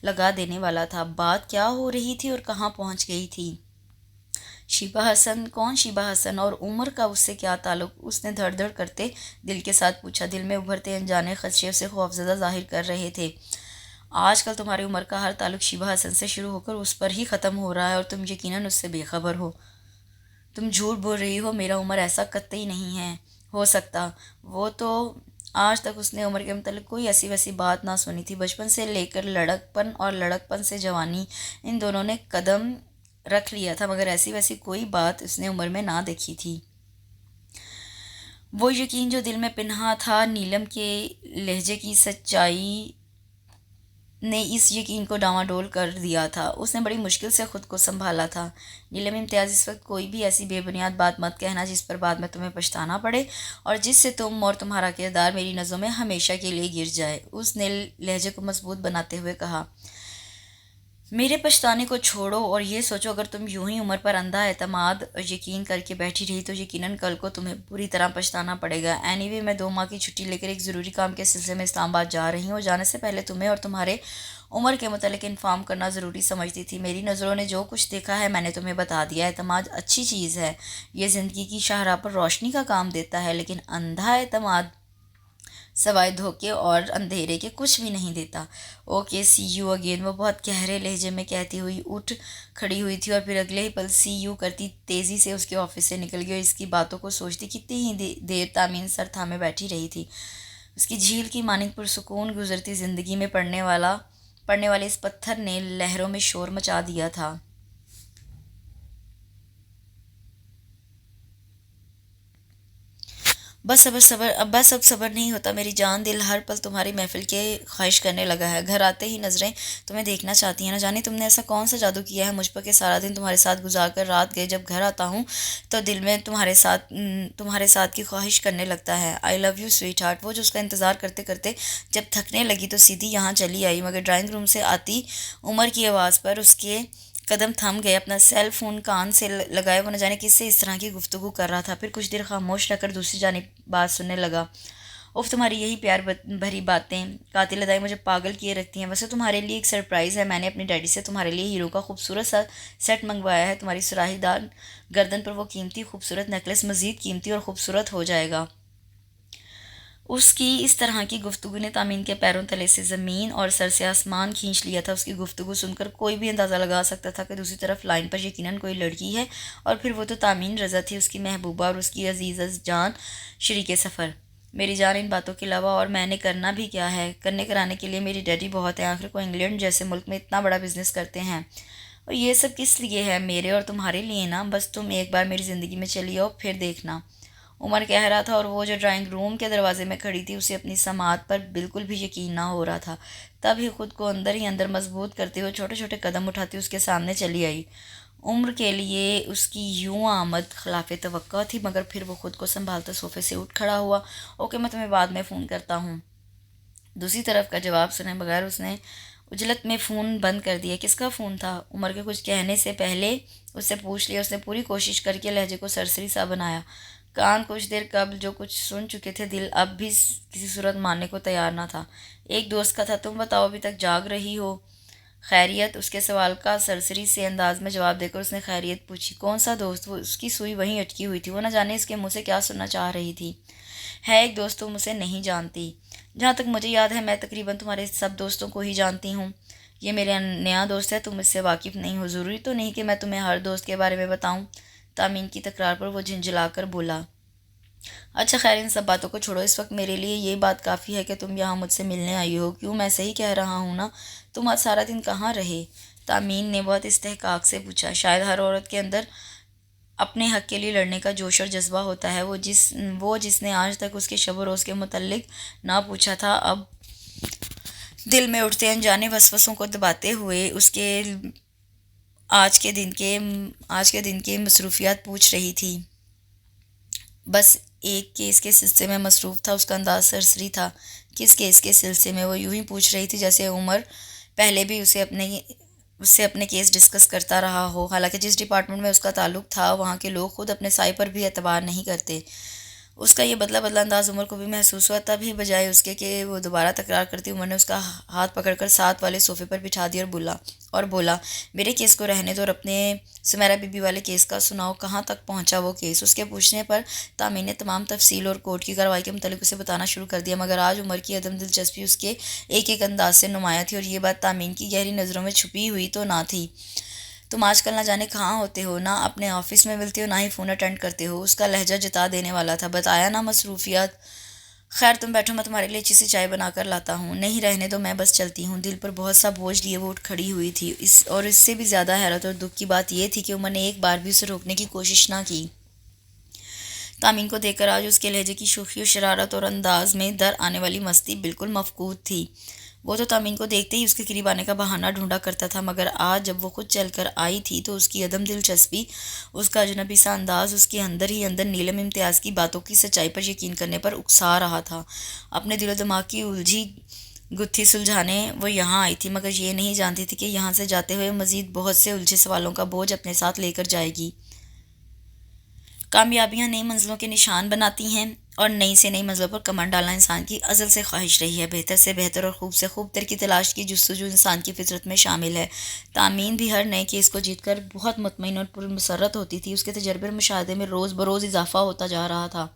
لگا دینے والا تھا۔ بات کیا ہو رہی تھی اور کہاں پہنچ گئی تھی؟ شیبہ حسن؟ کون شیبہ حسن؟ اور عمر کا اس سے کیا تعلق؟ اس نے دھڑ دھڑ کرتے دل کے ساتھ پوچھا۔ دل میں ابھرتے انجانے خدشے اسے خوفزدہ ظاہر کر رہے تھے۔ آج کل تمہاری عمر کا ہر تعلق شیبہ حسن سے شروع ہو کر اس پر ہی ختم ہو رہا ہے، اور تم یقیناً اس سے بے خبر ہو۔ تم جھوٹ بول رہی ہو، میرا عمر ایسا قطعی نہیں ہے ہو سکتا۔ وہ تو آج تک اس نے عمر کے متعلق کوئی ایسی ویسی بات نہ سنی تھی۔ بچپن سے لے کر لڑک پن اور لڑک پن سے جوانی، ان دونوں نے قدم رکھ لیا تھا، مگر ایسی ویسی کوئی بات اس نے عمر میں نہ دیکھی تھی۔ وہ یقین جو دل میں پنہاں تھا، نیلم کے لہجے کی سچائی نے اس یقین کو ڈاواڈول کر دیا تھا۔ اس نے بڑی مشکل سے خود کو سنبھالا تھا۔ نیلم امتیاز، اس وقت کوئی بھی ایسی بے بنیاد بات مت کہنا جس پر بعد میں تمہیں پچھتانا پڑے، اور جس سے تم اور تمہارا کردار میری نظروں میں ہمیشہ کے لیے گر جائے۔ اس نے لہجے کو مضبوط بناتے ہوئے کہا، میرے پچھتانے کو چھوڑو اور یہ سوچو، اگر تم یوں ہی عمر پر اندھا اعتماد اور یقین کر کے بیٹھی رہی تو یقیناً کل کو تمہیں بری طرح پچھتانا پڑے گا۔ اینی وے، میں 2 ماہ کی چھٹی لے کر ایک ضروری کام کے سلسلے میں اسلام آباد جا رہی ہوں، اور جانے سے پہلے تمہیں اور تمہارے عمر کے متعلق انفارم کرنا ضروری سمجھتی تھی۔ میری نظروں نے جو کچھ دیکھا ہے میں نے تمہیں بتا دیا۔ اعتماد اچھی چیز ہے، یہ زندگی کی شاہراہ پر روشنی کا کام دیتا ہے، لیکن اندھا اعتماد سوائے دھوکے اور اندھیرے کے کچھ بھی نہیں دیتا۔ اوکے، سی یو اگین، وہ بہت گہرے لہجے میں کہتی ہوئی اٹھ کھڑی ہوئی تھی، اور پھر اگلے ہی پل سی یو کرتی تیزی سے اس کے آفس سے نکل گئی، اور اس کی باتوں کو سوچتی کتنی ہی دیر تامین سر تھامے بیٹھی رہی تھی۔ اس کی جھیل کی مانند پرسکون گزرتی زندگی میں پڑنے والے اس پتھر نے لہروں میں شور مچا دیا تھا۔ بس اب صبر نہیں ہوتا میری جان، دل ہر پل تمہاری محفل کے خواہش کرنے لگا ہے۔ گھر آتے ہی نظریں تمہیں دیکھنا چاہتی ہیں، نہ جانے تم نے ایسا کون سا جادو کیا ہے مجھ پر کہ سارا دن تمہارے ساتھ گزار کر رات گئے جب گھر آتا ہوں تو دل میں تمہارے ساتھ کی خواہش کرنے لگتا ہے۔ آئی لو یو سویٹ ہارٹ۔ وہ جو اس کا انتظار کرتے کرتے جب تھکنے لگی تو سیدھی یہاں چلی آئی، مگر ڈرائنگ روم سے آتی عمر کی آواز پر اس کے قدم تھم گئے۔ اپنا سیل فون کان سے لگائے وہ نہ جانے کس سے اس طرح کی گفتگو کر رہا تھا، پھر کچھ دیر خاموش رہ کر دوسری جانب بات سننے لگا۔ اف تمہاری یہی پیار بھری باتیں قاتل ادائی مجھے پاگل کیے رکھتی ہیں۔ ویسے تمہارے لیے ایک سرپرائز ہے، میں نے اپنے ڈیڈی سے تمہارے لیے ہیرو کا خوبصورت سا سیٹ منگوایا ہے۔ تمہاری سراہی دار گردن پر وہ قیمتی خوبصورت نیکلس مزید قیمتی اور خوبصورت ہو جائے گا۔ اس کی اس طرح کی گفتگو نے تامین کے پیروں تلے سے زمین اور سر سے آسمان کھینچ لیا تھا۔ اس کی گفتگو سن کر کوئی بھی اندازہ لگا سکتا تھا کہ دوسری طرف لائن پر یقیناً کوئی لڑکی ہے، اور پھر وہ تو تامین رضا تھی، اس کی محبوبہ اور اس کی عزیز از جان شریک سفر۔ میری جان، ان باتوں کے علاوہ اور میں نے کرنا بھی کیا ہے؟ کرنے کرانے کے لیے میری ڈیڈی بہت ہیں، آخر کو انگلینڈ جیسے ملک میں اتنا بڑا بزنس کرتے ہیں، اور یہ سب کس لیے ہے؟ میرے اور تمہارے لیے نا۔ بس تم ایک بار میری زندگی میں چلی آؤ پھر دیکھنا، عمر کہہ رہا تھا، اور وہ جو ڈرائنگ روم کے دروازے میں کھڑی تھی اسے اپنی سماعت پر بالکل بھی یقین نہ ہو رہا تھا۔ تب ہی خود کو اندر ہی اندر مضبوط کرتے ہوئے چھوٹے چھوٹے قدم اٹھاتی اس کے سامنے چلی آئی۔ عمر کے لیے اس کی یوں آمد خلاف توقع تھی، مگر پھر وہ خود کو سنبھالتا صوفے سے اٹھ کھڑا ہوا۔ اوکے، میں تمہیں بعد میں فون کرتا ہوں۔ دوسری طرف کا جواب سنے بغیر اس نے عجلت میں فون بند کر دیا۔ کس کا فون تھا؟ عمر کے کچھ کہنے سے پہلے اس سے پوچھ لیا۔ اس نے پوری کوشش کر کے لہجے کو سرسری سا بنایا۔ کان کچھ دیر قبل جو کچھ سن چکے تھے، دل اب بھی کسی صورت ماننے کو تیار نہ تھا۔ ایک دوست کا تھا، تم بتاؤ ابھی تک جاگ رہی ہو؟ خیریت؟ اس کے سوال کا سرسری سے انداز میں جواب دے کر اس نے خیریت پوچھی۔ کون سا دوست؟ وہ اس کی سوئی وہیں اٹکی ہوئی تھی، وہ نہ جانے اس کے منہ سے کیا سننا چاہ رہی تھی۔ ہے ایک دوست، تم اسے نہیں جانتی؟ جہاں تک مجھے یاد ہے میں تقریباً تمہارے سب دوستوں کو ہی جانتی ہوں۔ یہ میرا نیا دوست ہے، تم اس سے واقف نہیں ہو۔ ضروری تو نہیں کہ میں تمہیں ہر دوست کے بارے میں بتاؤں۔ تامین کی تکرار پر وہ جھنجھلا کر بولا۔ اچھا خیر، ان سب باتوں کو چھوڑو، اس وقت میرے لیے یہ بات کافی ہے کہ تم یہاں مجھ سے ملنے آئی ہو۔ کیوں؟ میں صحیح کہہ رہا ہوں نا؟ تم آج سارا دن کہاں رہے؟ تامین نے بہت استحقاق سے پوچھا۔ شاید ہر عورت کے اندر اپنے حق کے لیے لڑنے کا جوش اور جذبہ ہوتا ہے۔ وہ جس نے آج تک اس کے شب و روز کے متعلق نہ پوچھا تھا، اب دل میں اٹھتے انجانے وسوسوں کو دباتے ہوئے اس کے آج کے دن کے مصروفیات پوچھ رہی تھی۔ بس ایک کیس کے سلسلے میں مصروف تھا۔ اس کا انداز سرسری تھا۔ کس کیس کے سلسلے میں؟ وہ یوں ہی پوچھ رہی تھی جیسے عمر پہلے بھی اسے اپنے کیس ڈسکس کرتا رہا ہو۔ حالانکہ جس ڈپارٹمنٹ میں اس کا تعلق تھا وہاں کے لوگ خود اپنے سائے پر بھی اعتبار نہیں کرتے۔ اس کا یہ بدلا بدلا انداز عمر کو بھی محسوس ہوا، تب ہی بجائے اس کے کہ وہ دوبارہ تکرار کرتی، عمر نے اس کا ہاتھ پکڑ کر ساتھ والے صوفے پر بٹھا دیا اور بولا، میرے کیس کو رہنے دو اور اپنے سمیرا بی بی والے کیس کا سناؤ۔ کہاں تک پہنچا وہ کیس؟ اس کے پوچھنے پر تامین نے تمام تفصیل اور کورٹ کی کارروائی کے متعلق اسے بتانا شروع کر دیا، مگر آج عمر کی عدم دلچسپی اس کے ایک ایک انداز سے نمایاں تھی، اور یہ بات تامین کی گہری نظروں میں چھپی ہوئی تو نہ تھی۔ تم آج کل نہ جانے کہاں ہوتے ہو، نہ اپنے آفس میں ملتے ہو نہ ہی فون اٹینڈ کرتے ہو۔ اس کا لہجہ جتا دینے والا تھا۔ بتایا نا، مصروفیات۔ خیر تم بیٹھو، میں تمہارے لیے اچھی سی چائے بنا کر لاتا ہوں۔ نہیں رہنے دو، میں بس چلتی ہوں۔ دل پر بہت سا بوجھ لیے وہ اٹھ کھڑی ہوئی تھی، اور اس سے بھی زیادہ حیرت اور دکھ کی بات یہ تھی کہ عمر نے ایک بار بھی اسے روکنے کی کوشش نہ کی۔ تامین کو دیکھ کر آج اس کے لہجے کی شوخی و شرارت اور انداز میں در آنے والی مستی بالکل مفقود تھی۔ وہ تو تامین کو دیکھتے ہی اس کے قریب آنے کا بہانہ ڈھونڈا کرتا تھا، مگر آج جب وہ خود چل کر آئی تھی تو اس کی عدم دلچسپی، اس کا اجنبی سا انداز اس کے اندر ہی اندر نیلم امتیاز کی باتوں کی سچائی پر یقین کرنے پر اکسا رہا تھا۔ اپنے دل و دماغ کی الجھی گتھی سلجھانے وہ یہاں آئی تھی، مگر یہ نہیں جانتی تھی کہ یہاں سے جاتے ہوئے مزید بہت سے الجھے سوالوں کا بوجھ اپنے ساتھ لے کر جائے گی۔ کامیابیاں نئی منزلوں کے نشان بناتی ہیں، اور نئی سے نئی منزلوں پر کمر ڈالنا انسان کی ازل سے خواہش رہی ہے۔ بہتر سے بہتر اور خوب سے خوب تر کی تلاش کی جستجو انسان کی فطرت میں شامل ہے۔ تامین بھی ہر نئے کیس کو جیت کر بہت مطمئن اور پرمسرت ہوتی تھی۔ اس کے تجربے اور مشاہدے میں روز بروز اضافہ ہوتا جا رہا تھا۔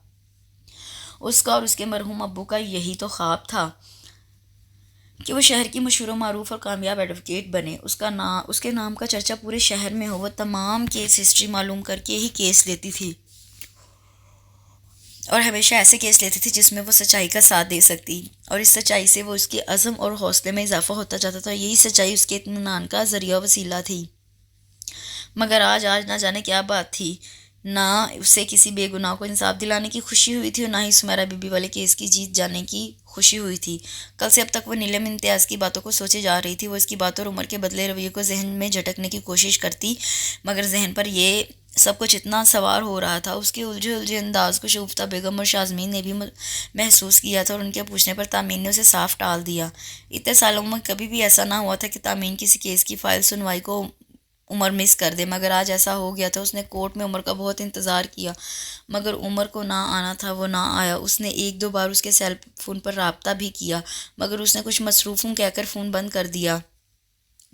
اس کا اور اس کے مرحوم ابو کا یہی تو خواب تھا کہ وہ شہر کی مشہور و معروف اور کامیاب ایڈوکیٹ بنے، اس کے نام کا چرچا پورے شہر میں ہو۔ وہ تمام کیس ہسٹری معلوم کر کے ہی کیس لیتی تھی، اور ہمیشہ ایسے کیس لیتی تھی جس میں وہ سچائی کا ساتھ دے سکتی، اور اس سچائی سے وہ اس کے عزم اور حوصلے میں اضافہ ہوتا جاتا تھا. یہی سچائی اس کے اطمینان کا ذریعہ وسیلہ تھی. مگر آج نہ جانے کیا بات تھی. نہ اسے کسی بے گناہ کو انصاف دلانے کی خوشی ہوئی تھی، اور نہ ہی سمیرا بی بی والے کیس کی جیت جانے کی خوشی ہوئی تھی. کل سے اب تک وہ نیلم امتیاز کی باتوں کو سوچے جا رہی تھی. وہ اس کی باتوں اور عمر کے بدلے رویے کو ذہن میں جھٹکنے کی کوشش کرتی، مگر ذہن پر یہ سب کچھ اتنا سوار ہو رہا تھا. اس کے الجھے انداز کو شگفتہ بیگم اور شازمین نے بھی محسوس کیا تھا، اور ان کے پوچھنے پر تامین نے اسے صاف ٹال دیا. اتنے سالوں میں کبھی بھی ایسا نہ ہوا تھا کہ تامین کسی کیس کی فائل سنوائی کو عمر مس کر دے، مگر آج ایسا ہو گیا تھا. اس نے کورٹ میں عمر کا بہت انتظار کیا، مگر عمر کو نہ آنا تھا، وہ نہ آیا. اس نے ایک دو بار اس کے سیل فون پر رابطہ بھی کیا، مگر اس نے کچھ مصروف ہوں کہہ کر فون بند کر دیا.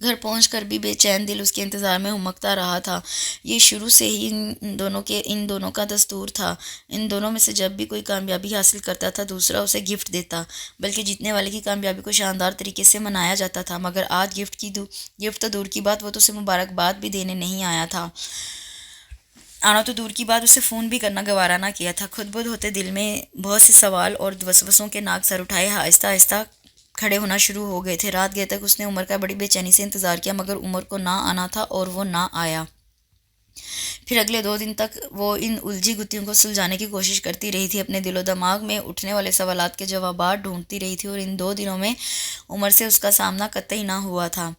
گھر پہنچ کر بھی بے چین دل اس کے انتظار میں ہمکتا رہا تھا. یہ شروع سے ہی ان دونوں کا دستور تھا. ان دونوں میں سے جب بھی کوئی کامیابی حاصل کرتا تھا دوسرا اسے گفٹ دیتا، بلکہ جیتنے والے کی کامیابی کو شاندار طریقے سے منایا جاتا تھا. مگر آج گفٹ تو دور کی بات، وہ تو اسے مبارکباد بھی دینے نہیں آیا تھا. آنا تو دور کی بات، اسے فون بھی کرنا گوارا نہ کیا تھا. خود بدھ ہوتے دل میں بہت سے سوال اور وسوسوں کے ناگ سر اٹھائے آہستہ آہستہ کھڑے ہونا شروع ہو گئے تھے. رات گئے تک اس نے عمر کا بڑی بے چینی سے انتظار کیا، مگر عمر کو نہ آنا تھا اور وہ نہ آیا. پھر اگلے 2 دن تک وہ ان الجھی گتھیوں کو سلجھانے کی کوشش کرتی رہی تھی، اپنے دل و دماغ میں اٹھنے والے سوالات کے جوابات ڈھونڈتی رہی تھی. اور ان 2 دنوں میں عمر سے اس کا سامنا قطعی نہ ہوا تھا،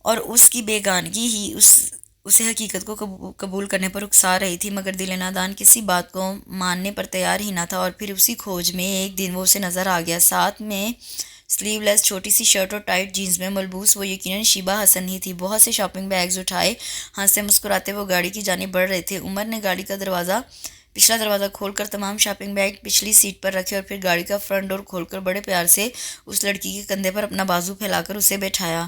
اور اس کی بیگانگی ہی اسے حقیقت کو قبول کرنے پر اکسا رہی تھی. مگر دل نادان کسی بات کو ماننے پر تیار ہی نہ تھا. اور پھر اسی کھوج میں ایک دن وہ اسے نظر آ گیا، ساتھ میں سلیو لیس چھوٹی سی شرٹ اور ٹائٹ جینز میں ملبوس. وہ یقیناً شیبہ حسن ہی تھی. بہت سے شاپنگ بیگز اٹھائے ہنستے مسکراتے وہ گاڑی کی جانب بڑھ رہے تھے. عمر نے گاڑی کا پچھلا دروازہ کھول کر تمام شاپنگ بیگ پچھلی سیٹ پر رکھے، اور پھر گاڑی کا فرنٹ ڈور کھول کر بڑے پیار سے اس لڑکی کے کندھے پر اپنا بازو پھیلا کر اسے بٹھایا،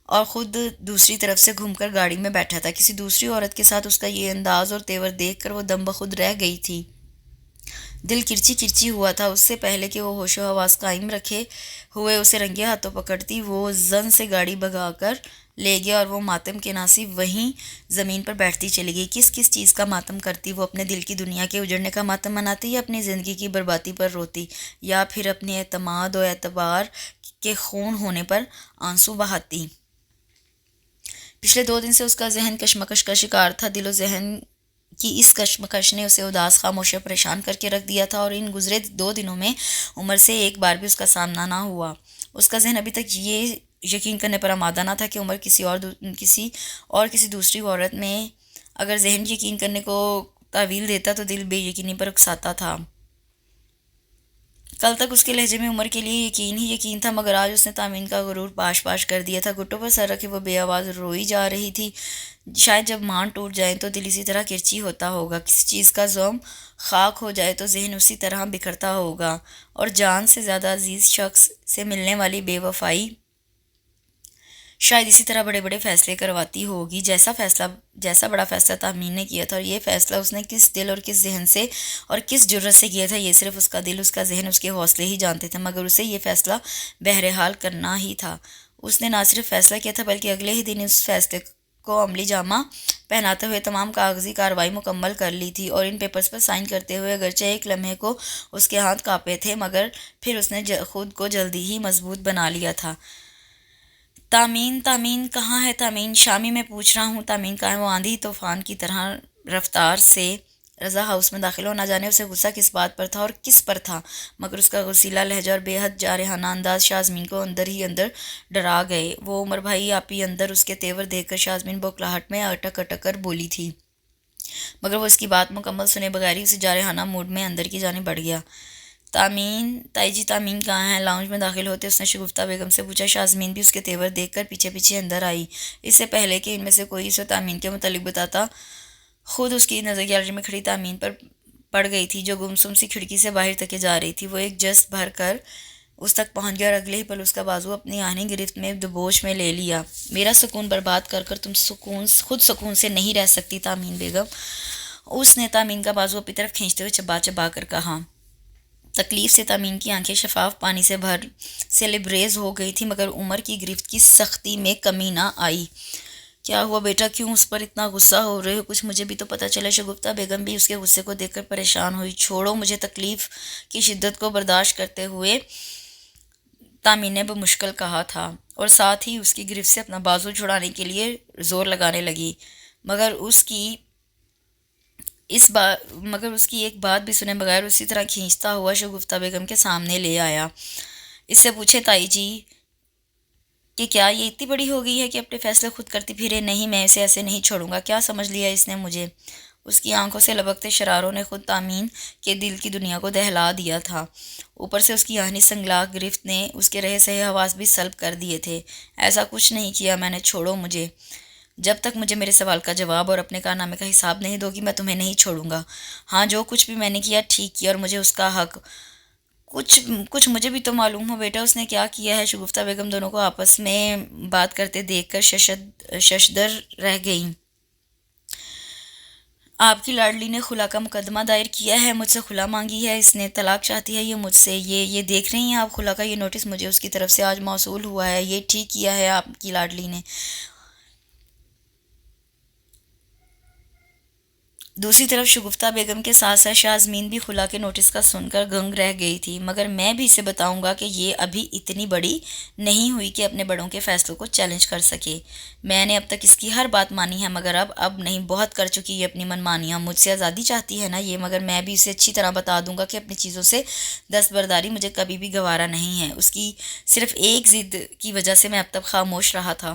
اور خود دوسری طرف سے گھوم کر گاڑی میں بیٹھا تھا. کسی دوسری عورت کے ساتھ اس کا یہ انداز اور تیور دیکھ کر وہ دم بخود رہ گئی تھی. دل کرچی کرچی ہوا تھا. اس سے پہلے کہ وہ ہوش و حواس قائم رکھے ہوئے اسے رنگے ہاتھوں پکڑتی، وہ زن سے گاڑی بھگا کر لے گیا، اور وہ ماتم کے ناسی وہیں زمین پر بیٹھتی چلی گئی. کس چیز کا ماتم کرتی وہ؟ اپنے دل کی دنیا کے اجڑنے کا ماتم مناتی، یا اپنی زندگی کی بربادی پر روتی، یا پھر اپنے اعتماد و اعتبار کے خون ہونے پر آنسو بہاتی؟ پچھلے 2 دن سے اس کا ذہن کشمکش کا شکار تھا. دل و ذہن کی اس کشمکش نے اسے اداس، خاموش اور پریشان کر کے رکھ دیا تھا. اور ان گزرے 2 دنوں میں عمر سے ایک بار بھی اس کا سامنا نہ ہوا. اس کا ذہن ابھی تک یہ یقین کرنے پر آمادہ نہ تھا کہ عمر کسی دوسری عورت میں. اگر ذہن یقین کرنے کو تعویل دیتا تو دل بے یقینی پر اکساتا تھا. کل تک اس کے لہجے میں عمر کے لیے یقین ہی یقین تھا، مگر آج اس نے تامین کا غرور پاش پاش کر دیا تھا. گھٹوں پر سر رکھے وہ بے آواز روئی جا رہی تھی. شاید جب مان ٹوٹ جائے تو دل اسی طرح کرچی ہوتا ہوگا. کسی چیز کا زوم خاک ہو جائے تو ذہن اسی طرح بکھرتا ہوگا، اور جان سے زیادہ عزیز شخص سے ملنے والی بے وفائی شاید اسی طرح بڑے بڑے فیصلے کرواتی ہوگی. جیسا بڑا فیصلہ تامین نے کیا تھا، اور یہ فیصلہ اس نے کس دل اور کس ذہن سے اور کس جرت سے کیا تھا، یہ صرف اس کا دل، اس کا ذہن، اس کے حوصلے ہی جانتے تھے. مگر اسے یہ فیصلہ بہرحال کرنا ہی تھا. اس نے نہ صرف فیصلہ کیا تھا بلکہ اگلے ہی دن اس فیصلے کو عملی جامہ پہناتے ہوئے تمام کاغذی کارروائی مکمل کر لی تھی. اور ان پیپرز پر سائن کرتے ہوئے اگرچہ ایک لمحے کو اس کے ہاتھ کانپے تھے، مگر پھر اس نے خود کو جلدی ہی مضبوط بنا لیا تھا. تامین کہاں ہے؟ تامین شامی میں پوچھ رہا ہوں. تامین کہاں ہے؟ وہ آندھی طوفان کی طرح رفتار سے رضا ہاؤس میں داخل ہو. نہ جانے اسے غصہ کس بات پر تھا اور کس پر تھا، مگر اس کا غصیلا لہجہ اور بے حد جارحانہ انداز شازمین کو اندر ہی اندر ڈرا گئے. وہ عمر بھائی آپ ہی اندر اس کے تیور دیکھ کر شازمین بوکھلاہٹ میں اٹک اٹک کر بولی تھی، مگر وہ اس کی بات مکمل سنے بغیر ہی اسی جارحانہ موڈ میں اندر کی جانب بڑھ گیا. تائی جی تامین کہاں ہے؟ لاؤنج میں داخل ہوتے اس نے شگفتہ بیگم سے پوچھا. شازمین بھی اس کے تیور دیکھ کر پیچھے پیچھے اندر آئی. اس سے پہلے کہ ان میں سے کوئی اسے تامین کے متعلق بتاتا، خود اس کی نظر گیلری میں کھڑی تامین پر پڑ گئی تھی، جو گمسم سی کھڑکی سے باہر تکے جا رہی تھی. وہ ایک جست بھر کر اس تک پہنچ گیا، اور اگلے ہی پل اس کا بازو اپنی آہنی گرفت میں دبوچ میں لے لیا. میرا سکون برباد کر کر تم خود سکون سے نہیں رہ سکتی تامین بیگم. اس نے تامین کا بازو اپنی طرف کھینچتے ہوئے چبا چبا کر کہا. تکلیف سے تامین کی آنکھیں شفاف پانی سے لبریز ہو گئی تھی، مگر عمر کی گرفت کی سختی میں کمی نہ آئی. کیا ہوا بیٹا، کیوں اس پر اتنا غصہ ہو رہے ہو؟ کچھ مجھے بھی تو پتہ چلا۔ شگفتہ بیگم بھی اس کے غصے کو دیکھ کر پریشان ہوئی۔ چھوڑو مجھے، تکلیف کی شدت کو برداشت کرتے ہوئے تامین نے بمشکل کہا تھا، اور ساتھ ہی اس کی گرفت سے اپنا بازو چھڑانے کے لیے زور لگانے لگی، مگر اس کی ایک بات بھی سنے بغیر اسی طرح کھینچتا ہوا شگفتہ بیگم کے سامنے لے آیا۔ اس سے پوچھے تائی جی کہ کیا یہ اتنی بڑی ہو گئی ہے کہ اپنے فیصلے خود کرتی پھرے؟ نہیں، میں اسے ایسے نہیں چھوڑوں گا۔ کیا سمجھ لیا اس نے مجھے؟ اس کی آنکھوں سے لبکتے شراروں نے خود تامین کے دل کی دنیا کو دہلا دیا تھا۔ اوپر سے اس کی آہنی سنگلاخ گرفت نے اس کے رہے سہے حواس بھی سلب کر دیے تھے۔ ایسا کچھ نہیں کیا میں نے، چھوڑو مجھے۔ جب تک مجھے میرے سوال کا جواب اور اپنے کارنامے کا حساب نہیں دو گی، میں تمہیں نہیں چھوڑوں گا۔ ہاں، جو کچھ بھی میں نے کیا ٹھیک کیا، اور مجھے اس کا حق۔ کچھ مجھے بھی تو معلوم ہو بیٹا، اس نے کیا کیا ہے؟ شگفتہ بیگم دونوں کو آپس میں بات کرتے دیکھ کر ششدر رہ گئیں۔ آپ کی لاڈلی نے خلا کا مقدمہ دائر کیا ہے، مجھ سے خلا مانگی ہے، اس نے طلاق چاہتی ہے یہ مجھ سے۔ یہ دیکھ رہی ہیں آپ، خلا کا یہ نوٹس مجھے اس کی طرف سے آج موصول ہوا ہے۔ یہ ٹھیک کیا ہے آپ کی لاڈلی نے۔ دوسری طرف شگفتہ بیگم کے ساتھ ساتھ شازمین بھی خلا کے نوٹس کا سن کر گنگ رہ گئی تھی۔ مگر میں بھی اسے بتاؤں گا کہ یہ ابھی اتنی بڑی نہیں ہوئی کہ اپنے بڑوں کے فیصلوں کو چیلنج کر سکے۔ میں نے اب تک اس کی ہر بات مانی ہے، مگر اب نہیں، بہت کر چکی یہ اپنی من مانیاں۔ مجھ سے آزادی چاہتی ہے نا یہ، مگر میں بھی اسے اچھی طرح بتا دوں گا کہ اپنی چیزوں سے دستبرداری مجھے کبھی بھی گوارا نہیں ہے۔ اس کی صرف ایک ضد کی وجہ سے میں اب تک خاموش رہا تھا،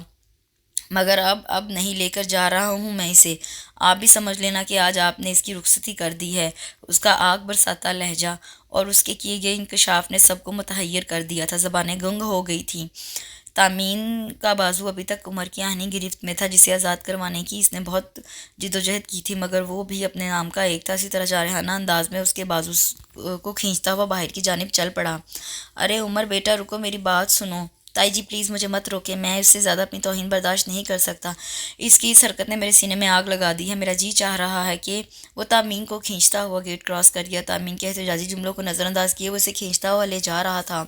مگر اب نہیں لے کر جا رہا ہوں میں اسے۔ آپ بھی سمجھ لینا کہ آج آپ نے اس کی رخصتی کر دی ہے۔ اس کا آگ برساتہ لہجہ اور اس کے کیے گئے انکشاف نے سب کو متحیر کر دیا تھا، زبانیں گنگ ہو گئی تھیں۔ تامین کا بازو ابھی تک عمر کی آہنی گرفت میں تھا، جسے آزاد کروانے کی اس نے بہت جدوجہد کی تھی، مگر وہ بھی اپنے نام کا ایک تھا۔ اسی طرح جارحانہ انداز میں اس کے بازو کو کھینچتا ہوا باہر کی جانب چل پڑا۔ ارے عمر بیٹا رکو، میری بات سنو۔ تائی جی پلیز مجھے مت روکے، میں اس سے زیادہ اپنی توہین برداشت نہیں کر سکتا۔ اس کی اس حرکت نے میرے سینے میں آگ لگا دی ہے۔ میرا جی چاہ رہا ہے کہ وہ تامین کو کھینچتا ہوا گیٹ کراس کر گیا۔ تامین کے احتجاجی جملوں کو نظر انداز کیے وہ اسے کھینچتا ہوا لے جا رہا تھا۔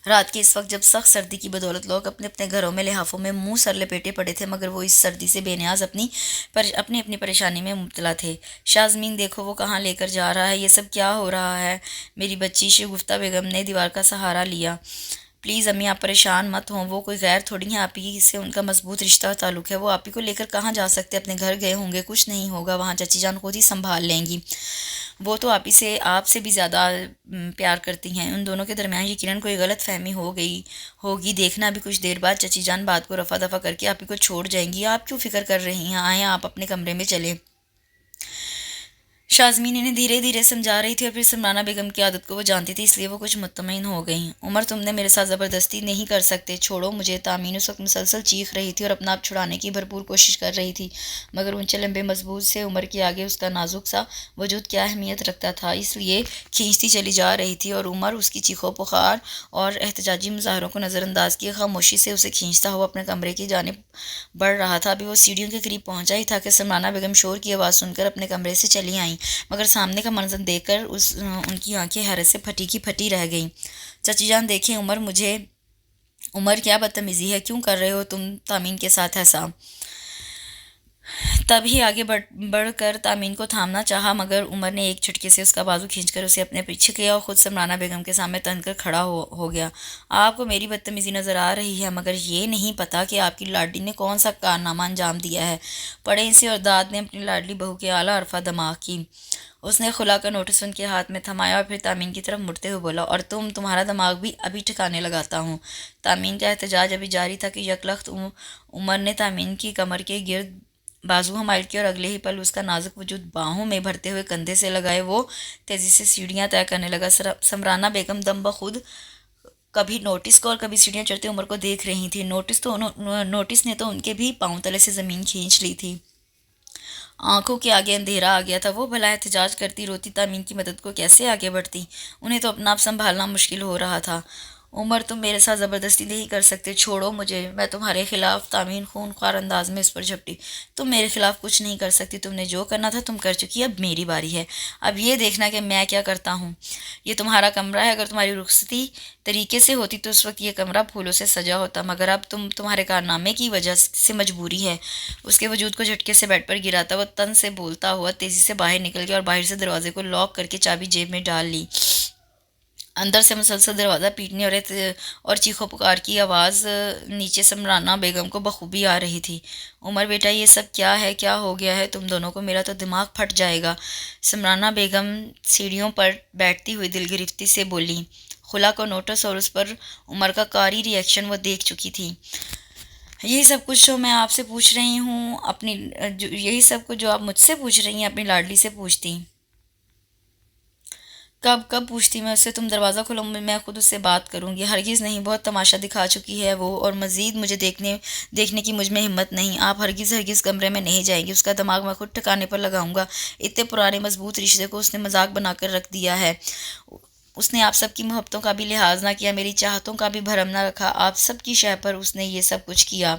رات کے اس وقت جب سخت سردی کی بدولت لوگ اپنے اپنے گھروں میں لحافوں میں منہ سر لپیٹے پڑے تھے، مگر وہ اس سردی سے بے نیاز اپنی پریشانی میں مبتلا تھے۔ شازمین دیکھو وہ کہاں لے کر جا رہا ہے، یہ سب کیا ہو رہا ہے؟ میری بچی، شگفتہ بیگم نے دیوار کا سہارا لیا۔ پلیز امی، آپ پریشان مت ہوں، وہ کوئی غیر تھوڑی ہیں، آپ ہی سے ان کا مضبوط رشتہ اور تعلق ہے۔ وہ آپ ہی کو لے کر کہاں جا سکتے؟ اپنے گھر گئے ہوں گے، کچھ نہیں ہوگا وہاں، چچی جان خود ہی سنبھال لیں گی۔ وہ تو آپ سے بھی زیادہ پیار کرتی ہیں۔ ان دونوں کے درمیان یقیناً کوئی غلط فہمی ہو گئی ہوگی۔ دیکھنا بھی کچھ دیر بعد چچی جان بات کو رفع دفع کر کے آپ ہی کو چھوڑ جائیں گی۔ آپ کیوں فکر کر رہی ہیں؟ آئیں آپ اپنے کمرے میں چلیں۔ شازمین انہیں دھیرے دھیرے سمجھا رہی تھی، اور پھر سمرانہ بیگم کی عادت کو وہ جانتی تھی، اس لیے وہ کچھ مطمئن ہو گئیں۔ عمر تم نے میرے ساتھ زبردستی نہیں کر سکتے، چھوڑو مجھے۔ تامین اس وقت مسلسل چیخ رہی تھی اور اپنا آپ چھڑانے کی بھرپور کوشش کر رہی تھی، مگر اونچے لمبے مضبوط سے عمر کے آگے اس کا نازک سا وجود کیا اہمیت رکھتا تھا، اس لیے کھینچتی چلی جا رہی تھی، اور عمر اس کی چیخوں پکار اور احتجاجی مظاہروں کو نظر انداز کیے خاموشی سے اسے کھینچتا ہوا اپنے کمرے کی جانب بڑھ رہا تھا۔ ابھی وہ سیڑھیوں کے قریب پہنچا ہی تھا کہ سمرانہ بیگم شور کی آواز سن کر اپنے کمرے سے چلی آئیں، مگر سامنے کا منظر دیکھ کر ان کی آنکھیں حیرت سے پھٹی کی پھٹی رہ گئیں۔ چچی جان دیکھیں، عمر کیا بدتمیزی ہے، کیوں کر رہے ہو تم تامین کے ساتھ ایسا؟ تب ہی آگے بڑھ کر تامین کو تھامنا چاہا، مگر عمر نے ایک جھٹکے سے اس کا بازو کھینچ کر اسے اپنے پیچھے کیا اور خود سمرانہ بیگم کے سامنے تن کر کھڑا ہو گیا۔ آپ کو میری بدتمیزی نظر آ رہی ہے، مگر یہ نہیں پتا کہ آپ کی لاڈلی نے کون سا کارنامہ انجام دیا ہے۔ پڑھیں اسے۔ اور داد نے اپنی لاڈلی بہو کے اعلیٰ عرفہ دماغ کی۔ اس نے خلا کا نوٹس ان کے ہاتھ میں تھمایا اور پھر تامین کی طرف مڑتے ہوئے بولا، اور تمہارا دماغ بھی ابھی ٹھکانے لگاتا ہوں۔ تامین کا احتجاج ابھی جاری تھا کہ یکلخت عمر نے تامین کی کمر کے گرد بازو حمائل کیا، اور اگلے ہی پل اس کا نازک وجود باہوں میں بھرتے ہوئے کندھے سے لگائے وہ تیزی سے سیڑھیاں طے کرنے لگا۔ سمرانہ بیگم دم بخود کبھی نوٹس کو اور کبھی سیڑھیاں چڑھتے عمر کو دیکھ رہی تھی۔ نوٹس نے تو ان کے بھی پاؤں تلے سے زمین کھینچ لی تھی۔ آنکھوں کے آگے اندھیرا آ گیا تھا۔ وہ بھلا احتجاج کرتی روتی تامین کی مدد کو کیسے آگے بڑھتی؟ انہیں تو اپنا آپ سنبھالنا مشکل ہو رہا تھا۔ عمر تم میرے ساتھ زبردستی نہیں کر سکتے، چھوڑو مجھے، میں تمہارے خلاف تامین خون خوار انداز میں اس پر جھپٹی۔ تم میرے خلاف کچھ نہیں کر سکتی، تم نے جو کرنا تھا تم کر چکی، اب میری باری ہے، اب یہ دیکھنا کہ میں کیا کرتا ہوں۔ یہ تمہارا کمرہ ہے، اگر تمہاری رخصتی طریقے سے ہوتی تو اس وقت یہ کمرہ پھولوں سے سجا ہوتا، مگر اب تمہارے کارنامے کی وجہ سے مجبوری ہے۔ اس کے وجود کو جھٹکے سے بیڈ پر گراتا وہ تن سے بولتا ہوا تیزی سے باہر نکل گیا اور باہر سے دروازے کو لاک کر کے چابی جیب میں ڈال لی۔ اندر سے مسلسل دروازہ پیٹنے اور چیخو پکار کی آواز نیچے سمرانہ بیگم کو بخوبی آ رہی تھی۔ عمر بیٹا یہ سب کیا ہے، کیا ہو گیا ہے تم دونوں کو؟ میرا تو دماغ پھٹ جائے گا۔ سمرانہ بیگم سیڑھیوں پر بیٹھتی ہوئی دل گرفتی سے بولی۔ خلا کو نوٹس اور اس پر عمر کا کاری ری ایکشن وہ دیکھ چکی تھی۔ یہی سب کچھ جو میں آپ سے پوچھ رہی ہوں یہی سب کچھ جو آپ مجھ سے پوچھ رہی ہیں اپنی لاڈلی سے پوچھتی۔ کب پوچھتی میں اس سے؟ تم دروازہ کھولو، میں خود اس سے بات کروں گی۔ ہرگز نہیں، بہت تماشا دکھا چکی ہے وہ، اور مزید مجھے دیکھنے کی مجھ میں ہمت نہیں۔ آپ ہرگز کمرے میں نہیں جائیں گی، اس کا دماغ میں خود ٹھکانے پر لگاؤں گا۔ اتنے پرانے مضبوط رشتے کو اس نے مذاق بنا کر رکھ دیا ہے۔ اس نے آپ سب کی محبتوں کا بھی لحاظ نہ کیا، میری چاہتوں کا بھی بھرم نہ رکھا، آپ سب کی شے پر اس نے یہ سب کچھ کیا۔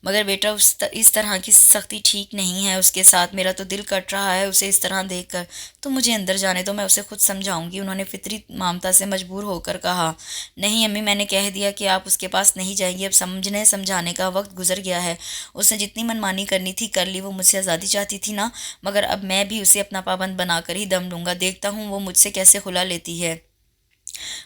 مگر بیٹا اس طرح کی سختی ٹھیک نہیں ہے اس کے ساتھ، میرا تو دل کٹ رہا ہے اسے اس طرح دیکھ کر۔ تو مجھے اندر جانے دو، میں اسے خود سمجھاؤں گی، انہوں نے فطری مامتا سے مجبور ہو کر کہا۔ نہیں امی، میں نے کہہ دیا کہ آپ اس کے پاس نہیں جائیں گی، اب سمجھانے کا وقت گزر گیا ہے۔ اس نے جتنی منمانی کرنی تھی کر لی، وہ مجھ سے آزادی چاہتی تھی نا، مگر اب میں بھی اسے اپنا پابند بنا کر ہی دم لوں گا، دیکھتا ہوں وہ مجھ سے کیسے خلا لیتی ہے۔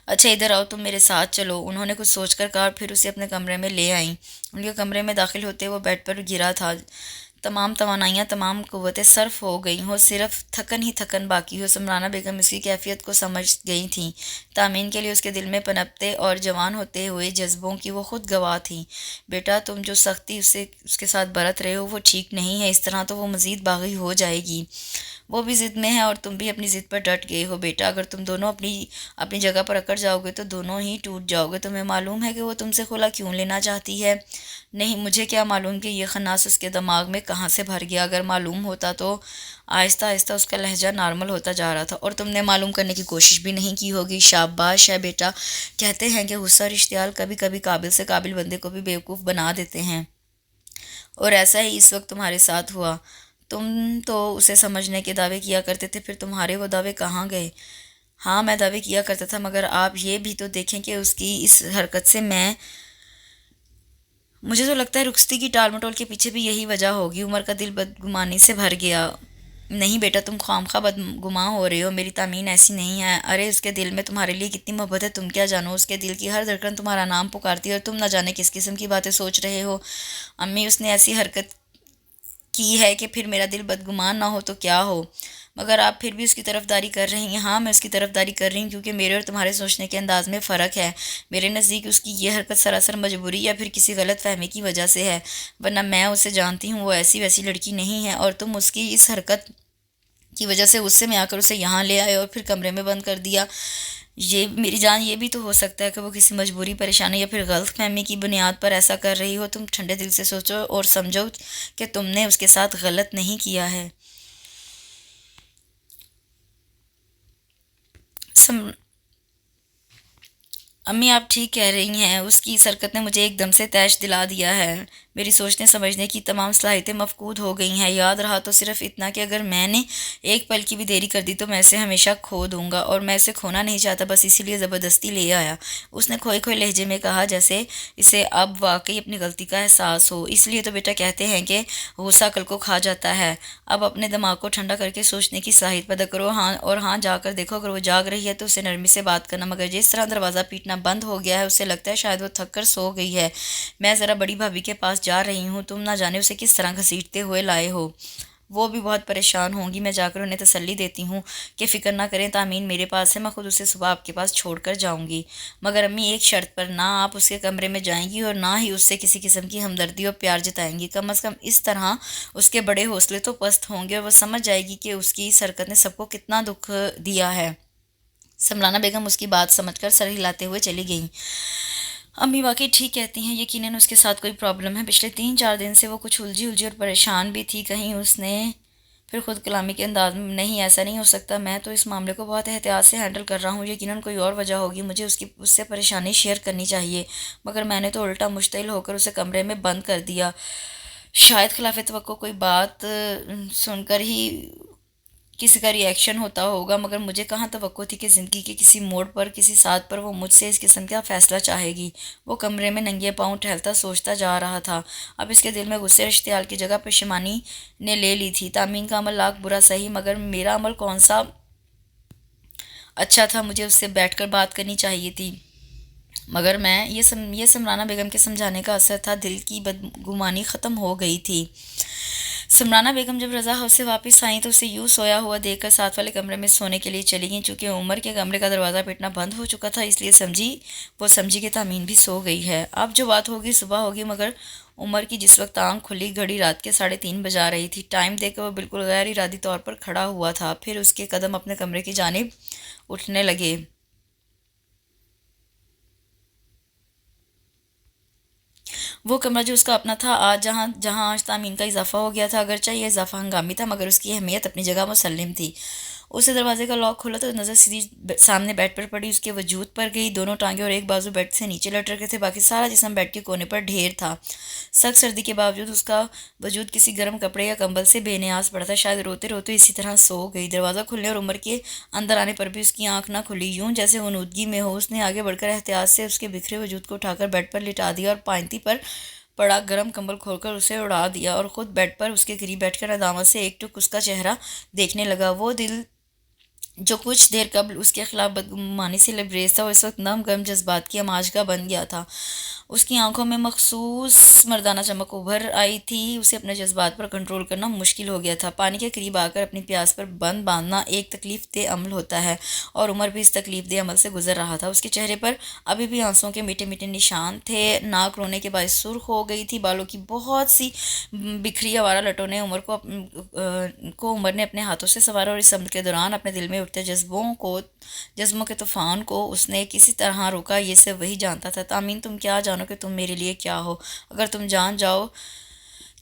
اچھا ادھر آؤ، تم میرے ساتھ چلو، انہوں نے کچھ سوچ کر کہا اور پھر اسے اپنے کمرے میں لے آئیں۔ ان کے کمرے میں داخل ہوتے وہ بیڈ پر گرا تھا، تمام توانائیاں، تمام قوتیں صرف ہو گئی ہوں، صرف تھکن ہی تھکن باقی ہو۔ سمرانہ بیگم اس کی کیفیت کو سمجھ گئی تھیں، تامین کے لیے اس کے دل میں پنپتے اور جوان ہوتے ہوئے جذبوں کی وہ خود گواہ تھیں۔ بیٹا تم جو سختی اس کے ساتھ برت رہے ہو وہ ٹھیک نہیں ہے، اس طرح تو وہ مزید باغی ہو جائے گی۔ وہ بھی ضد میں ہے اور تم بھی اپنی ضد پر ڈٹ گئے ہو بیٹا، اگر تم دونوں اپنی جگہ پر اکڑ جاؤ گے تو دونوں ہی ٹوٹ جاؤ گے۔ تمہیں معلوم ہے کہ وہ تم سے خلا کیوں لینا چاہتی ہے؟ نہیں، مجھے کیا معلوم کہ یہ خناس اس کے دماغ میں کہاں سے بھر گیا، اگر معلوم ہوتا تو آہستہ آہستہ اس کا لہجہ نارمل ہوتا جا رہا تھا، اور تم نے معلوم کرنے کی کوشش بھی نہیں کی ہوگی۔ شاباش ہے بیٹا، کہتے ہیں کہ غصہ اور اشتعال کبھی کبھی قابل سے قابل بندے کو بھی بیوقوف بنا دیتے ہیں، اور ایسا ہی اس وقت تمہارے ساتھ ہوا۔ تم تو اسے سمجھنے کے دعوے کیا کرتے تھے، پھر تمہارے وہ دعوے کہاں گئے؟ ہاں میں دعوے کیا کرتا تھا، مگر آپ یہ بھی تو دیکھیں کہ اس کی اس حرکت سے مجھے تو لگتا ہے رخصتی کی ٹال مٹول کے پیچھے بھی یہی وجہ ہوگی۔ عمر کا دل بدگمانی سے بھر گیا۔ نہیں بیٹا، تم خواہ بدگماں ہو رہے ہو، میری تامین ایسی نہیں ہے۔ ارے اس کے دل میں تمہارے لیے کتنی محبت ہے تم کیا جانو، اس کے دل کی ہر دھڑکن تمہارا نام پکارتی ہے، اور تم نہ جانے کس قسم کی باتیں سوچ رہے ہو۔ امی اس نے ایسی حرکت کی ہے کہ پھر میرا دل بدگمان نہ ہو تو کیا ہو، مگر آپ پھر بھی اس کی طرفداری کر رہی ہیں۔ ہاں میں اس کی طرفداری کر رہی ہوں کیونکہ میرے اور تمہارے سوچنے کے انداز میں فرق ہے۔ میرے نزدیک اس کی یہ حرکت سراسر مجبوری یا پھر کسی غلط فہمی کی وجہ سے ہے، ورنہ میں اسے جانتی ہوں، وہ ایسی ویسی لڑکی نہیں ہے، اور تم اس کی اس حرکت کی وجہ سے غصے میں آ کر اسے یہاں لے آئے اور پھر کمرے میں بند کر دیا۔ یہ میری جان، یہ بھی تو ہو سکتا ہے کہ وہ کسی مجبوری، پریشانی یا پھر غلط فہمی کی بنیاد پر ایسا کر رہی ہو۔ تم ٹھنڈے دل سے سوچو اور سمجھو کہ تم نے اس کے ساتھ غلط نہیں کیا ہے۔ امی آپ ٹھیک کہہ رہی ہیں، اس کی اس حرکت نے مجھے ایک دم سے طیش دلا دیا ہے، میری سوچنے سمجھنے کی تمام صلاحیتیں مفقود ہو گئی ہیں۔ یاد رہا تو صرف اتنا کہ اگر میں نے ایک پل کی بھی دیری کر دی تو میں اسے ہمیشہ کھو دوں گا، اور میں اسے کھونا نہیں چاہتا، بس اسی لیے زبردستی لے آیا۔ اس نے کھوئے لہجے میں کہا، جیسے اسے اب واقعی اپنی غلطی کا احساس ہو۔ اس لیے تو بیٹا کہتے ہیں کہ غصہ عقل کو کھا جاتا ہے۔ اب اپنے دماغ کو ٹھنڈا کر کے سوچنے کی صلاحیت پیدا کرو، ہاں جا کر دیکھو، اگر وہ جاگ رہی ہے تو اسے نرمی سے بات کرنا، مگر جس طرح دروازہ پیٹنا بند ہو گیا ہے اسے لگتا ہے شاید وہ تھک کر سو گئی ہے۔ میں ذرا بڑی بھابھی کے پاس جا رہی ہوں، تم نہ جانے اسے کس طرح گھسیٹتے ہوئے لائے ہو، وہ بھی بہت پریشان ہوں گی، میں جا کر انہیں تسلی دیتی ہوں کہ فکر نہ کریں، تامین میرے پاس ہے، میں خود اسے صبح آپ کے پاس چھوڑ کر جاؤں گی، مگر امی ایک شرط پر، نہ آپ اس کے کمرے میں جائیں گی اور نہ ہی اس سے کسی قسم کی ہمدردی اور پیار جتائیں گی، کم از کم اس طرح اس کے بڑے حوصلے تو پست ہوں گے اور وہ سمجھ جائے گی کہ اس کی اس حرکت نے سب کو کتنا دکھ دیا ہے۔ سمرانہ بیگم اس کی بات سمجھ کر سر ہلاتے ہوئے چلی گئیں۔ امی واقعی ٹھیک کہتی ہیں، یقیناً اس کے ساتھ کوئی پرابلم ہے، پچھلے 3-4 دن سے وہ کچھ الجھی اور پریشان بھی تھی، کہیں اس نے پھر خود کلامی کے انداز میں، نہیں ایسا نہیں ہو سکتا، میں تو اس معاملے کو بہت احتیاط سے ہینڈل کر رہا ہوں، یقیناً کوئی اور وجہ ہوگی، مجھے اس سے پریشانی شیئر کرنی چاہیے، مگر میں نے تو الٹا مشتعل ہو کر اسے کمرے میں بند کر دیا۔ شاید خلاف توقع کوئی بات سن کر ہی کسی کا ری ایکشن ہوتا ہوگا، مگر مجھے کہاں توقع تھی کہ زندگی کے کسی موڑ پر، کسی ساتھ پر وہ مجھ سے اس قسم کا فیصلہ چاہے گی۔ وہ کمرے میں ننگے پاؤں ٹہلتا سوچتا جا رہا تھا۔ اب اس کے دل میں غصے اور اشتعال کی جگہ پشیمانی نے لے لی تھی۔ تامین کا عمل لاکھ برا سہی، مگر میرا عمل کون سا اچھا تھا؟ مجھے اس سے بیٹھ کر بات کرنی چاہیے تھی، مگر یہ سمرانہ بیگم کے سمجھانے کا اثر تھا، دل کی بدگمانی ختم ہو گئی تھی۔ سمرانہ بیگم جب رضا ہاؤس سے واپس آئیں تو اسے یوں سویا ہوا دیکھ کر ساتھ والے کمرے میں سونے کے لیے چلی گئیں۔ چونکہ عمر کے کمرے کا دروازہ پیٹنا بند ہو چکا تھا، اس لیے سمجھی کہ تامین بھی سو گئی ہے۔ اب جو بات ہوگی صبح ہوگی، مگر عمر کی جس وقت آنکھ کھلی گھڑی رات کے 3:30 بجا رہی تھی۔ ٹائم دیکھ کر وہ بالکل غیر ارادی طور پر کھڑا ہوا تھا، پھر اس کے قدم اپنے کمرے کی جانب اٹھنے لگے۔ وہ کمرہ جو اس کا اپنا تھا، جہاں آج تامین کا اضافہ ہو گیا تھا، اگرچہ یہ اضافہ ہنگامی تھا مگر اس کی اہمیت اپنی جگہ مسلم تھی۔ اسے دروازے کا لاک کھولا تو نظر سیدھی سامنے بیڈ پر پڑی اس کے وجود پر گئی۔ دونوں ٹانگیں اور ایک بازو بیڈ سے نیچے لٹ رکھے تھے، باقی سارا جسم بیڈ کے کونے پر ڈھیر تھا۔ سخت سردی کے باوجود اس کا وجود کسی گرم کپڑے یا کمبل سے بے نیاز پڑا تھا، شاید روتے روتے اسی طرح سو گئی۔ دروازہ کھلنے اور عمر کے اندر آنے پر بھی اس کی آنکھ نہ کھلی، یوں جیسے وہ نودگی میں ہو۔ اس نے آگے بڑھ کر احتیاط سے اس کے بکھرے وجود کو اٹھا کر بیڈ پر لٹا دیا اور پائنتی پر پڑا گرم کمبل کھول کر اسے اڑا دیا، اور خود بیڈ پر اس کے قریب بیٹھ کر ندامت سے ایک ٹک اس کا چہرہ دیکھنے لگا۔ وہ دل جو کچھ دیر قبل اس کے خلاف بدگمانی سے لبریز تھا، وہ اس وقت نم گرم جذبات کی اماجگاہ بن گیا تھا۔ اس کی آنکھوں میں مخصوص مردانہ چمک ابھر آئی تھی، اسے اپنے جذبات پر کنٹرول کرنا مشکل ہو گیا تھا۔ پانی کے قریب آ کر اپنی پیاس پر بند باندھنا ایک تکلیف دہ عمل ہوتا ہے، اور عمر بھی اس تکلیف دہ عمل سے گزر رہا تھا۔ اس کے چہرے پر ابھی بھی آنسوؤں کے میٹھے میٹھے نشان تھے، ناک رونے کے باعث سرخ ہو گئی تھی، بالوں کی بہت سی بکھری آوارہ لٹوں نے عمر نے اپنے ہاتھوں سے سنوارا، اور اس عمل کے دوران اپنے دل میں اٹھتے جذبوں کے طوفان کو اس نے کسی طرح روکا۔ یہ صرف وہی جانتا تھا۔ تامین، تم کیا جانو کہ تم میرے لیے کیا ہو؟ اگر تم جان جاؤ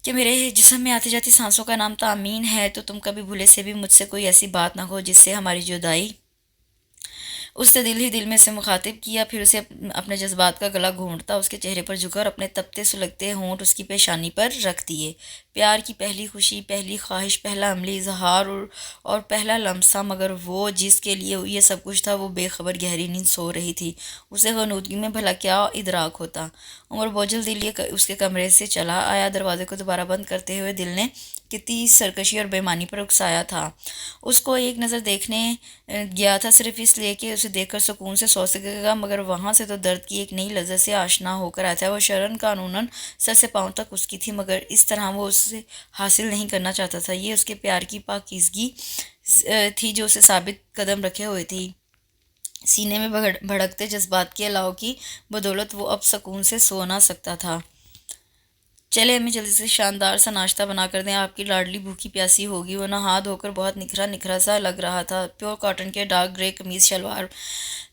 کہ میرے جسم میں آتی جاتی سانسوں کا نام تامین ہے، تو تم کبھی بھولے سے بھی مجھ سے کوئی ایسی بات نہ ہو جس سے ہماری جدائی۔ اس نے دل ہی دل میں اسے مخاطب کیا، پھر اسے اپنے جذبات کا گلا گھونٹتا اس کے چہرے پر جھکا اور اپنے تپتے سلگتے ہونٹ اس کی پیشانی پر رکھ دیے۔ پیار کی پہلی خوشی، پہلی خواہش، پہلا عملی اظہار اور پہلا لمسہ، مگر وہ جس کے لیے یہ سب کچھ تھا، وہ بے خبر گہری نیند سو رہی تھی۔ اسے غنودگی میں بھلا کیا ادراک ہوتا؟ عمر بوجھل دل اس کے کمرے سے چلا آیا۔ دروازے کو دوبارہ بند کرتے ہوئے دل نے کتنی سرکشی اور بے ایمانی پر اکسایا تھا۔ اس کو ایک نظر دیکھنے گیا تھا، صرف اس لیے کہ اسے دیکھ کر سکون سے سو سکے گا، مگر وہاں سے تو درد کی ایک نئی لذت سے آشنا ہو کر آیا تھا۔ وہ شرن قانوناً سر سے پاؤں تک اس کی تھی، مگر اس طرح وہ اسے حاصل نہیں کرنا چاہتا تھا۔ یہ اس کے پیار کی پاکیزگی تھی جو اسے ثابت قدم رکھے ہوئے تھی۔ سینے میں بھڑکتے جذبات کے الاؤ کی بدولت وہ اب سکون سے سو نہ سکتا تھا۔ چلے امی، جلدی سے شاندار سا ناشتہ بنا کر دیں، آپ کی لاڈلی بھوکی پیاسی ہوگی۔ وہ نہا دھو کر بہت نکھرا سا لگ رہا تھا۔ پیور کاٹن کے ڈارک گرے قمیض شلوار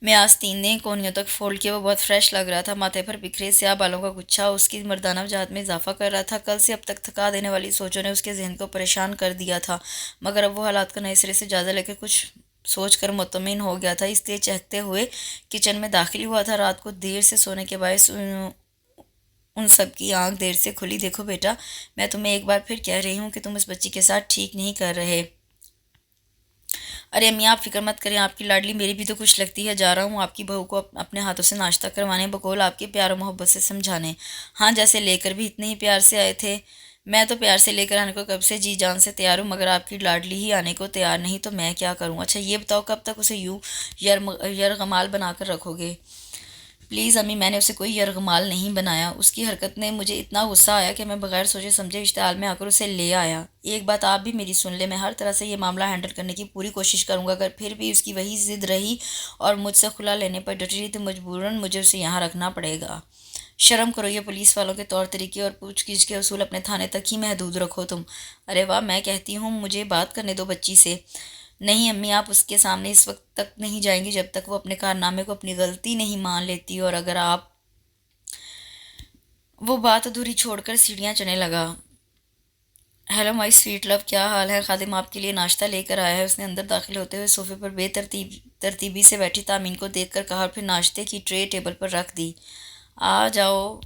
میں آستینیں کونیوں تک فولڈ کیے وہ بہت فریش لگ رہا تھا۔ ماتھے پر بکھرے سیاہ بالوں کا گچھا اس کی مردانہ وجاہت میں اضافہ کر رہا تھا۔ کل سے اب تک تھکا دینے والی سوچوں نے اس کے ذہن کو پریشان کر دیا تھا، مگر اب وہ حالات کا نئے سرے سے جائزہ لے کر کچھ سوچ کر مطمئن ہو گیا تھا، اس لیے چہکتے ہوئے کچن میں داخل ہوا تھا۔ رات کو دیر سے سونے کے باعث ان سب کی آنکھ دیر سے کھلی۔ دیکھو بیٹا، میں تمہیں ایک بار پھر کہہ رہی ہوں کہ تم اس بچی کے ساتھ ٹھیک نہیں کر رہے۔ ارے امی، آپ فکر مت کریں، آپ کی لاڈلی میری بھی تو کچھ لگتی ہے۔ جا رہا ہوں آپ کی بہو کو اپنے ہاتھوں سے ناشتہ کروانے، بقول آپ کے پیار و محبت سے سمجھانے۔ ہاں، جیسے لے کر بھی اتنے ہی پیار سے آئے تھے۔ میں تو پیار سے لے کر آنے کو کب سے جی جان سے تیار ہوں، مگر آپ کی لاڈلی ہی آنے کو تیار نہیں، تو میں کیا کروں؟ اچھا یہ بتاؤ، کب تک اسے یوں یرغمال بنا کر رکھو گے؟ پلیز امی، میں نے اسے کوئی یرغمال نہیں بنایا۔ اس کی حرکت نے مجھے اتنا غصہ آیا کہ میں بغیر سوچے سمجھے اشتعال میں آ کر اسے لے آیا۔ ایک بات آپ بھی میری سن لیں، میں ہر طرح سے یہ معاملہ ہینڈل کرنے کی پوری کوشش کروں گا، اگر پھر بھی اس کی وہی ضد رہی اور مجھ سے خلا لینے پر ڈٹی رہی تو مجبوراً مجھے اسے یہاں رکھنا پڑے گا۔ شرم کرو، یہ پولیس والوں کے طور طریقے اور پوچھ گچھ کے اصول اپنے تھانے تک ہی محدود رکھو تم۔ ارے واہ، میں کہتی ہوں مجھے بات کرنے دو بچی سے۔ نہیں امی، آپ اس کے سامنے اس وقت تک نہیں جائیں گی جب تک وہ اپنے کارنامے کو اپنی غلطی نہیں مان لیتی، اور اگر آپ… وہ بات ادھوری چھوڑ کر سیڑھیاں چڑھنے لگا۔ ہیلو مائی سویٹ لو، کیا حال ہے؟ خادم آپ کے لیے ناشتہ لے کر آیا ہے۔ اس نے اندر داخل ہوتے ہوئے صوفے پر ترتیبی سے بیٹھی تامین کو دیکھ کر کہا اور پھر ناشتے کی ٹرے ٹیبل پر رکھ دی۔ آ جاؤ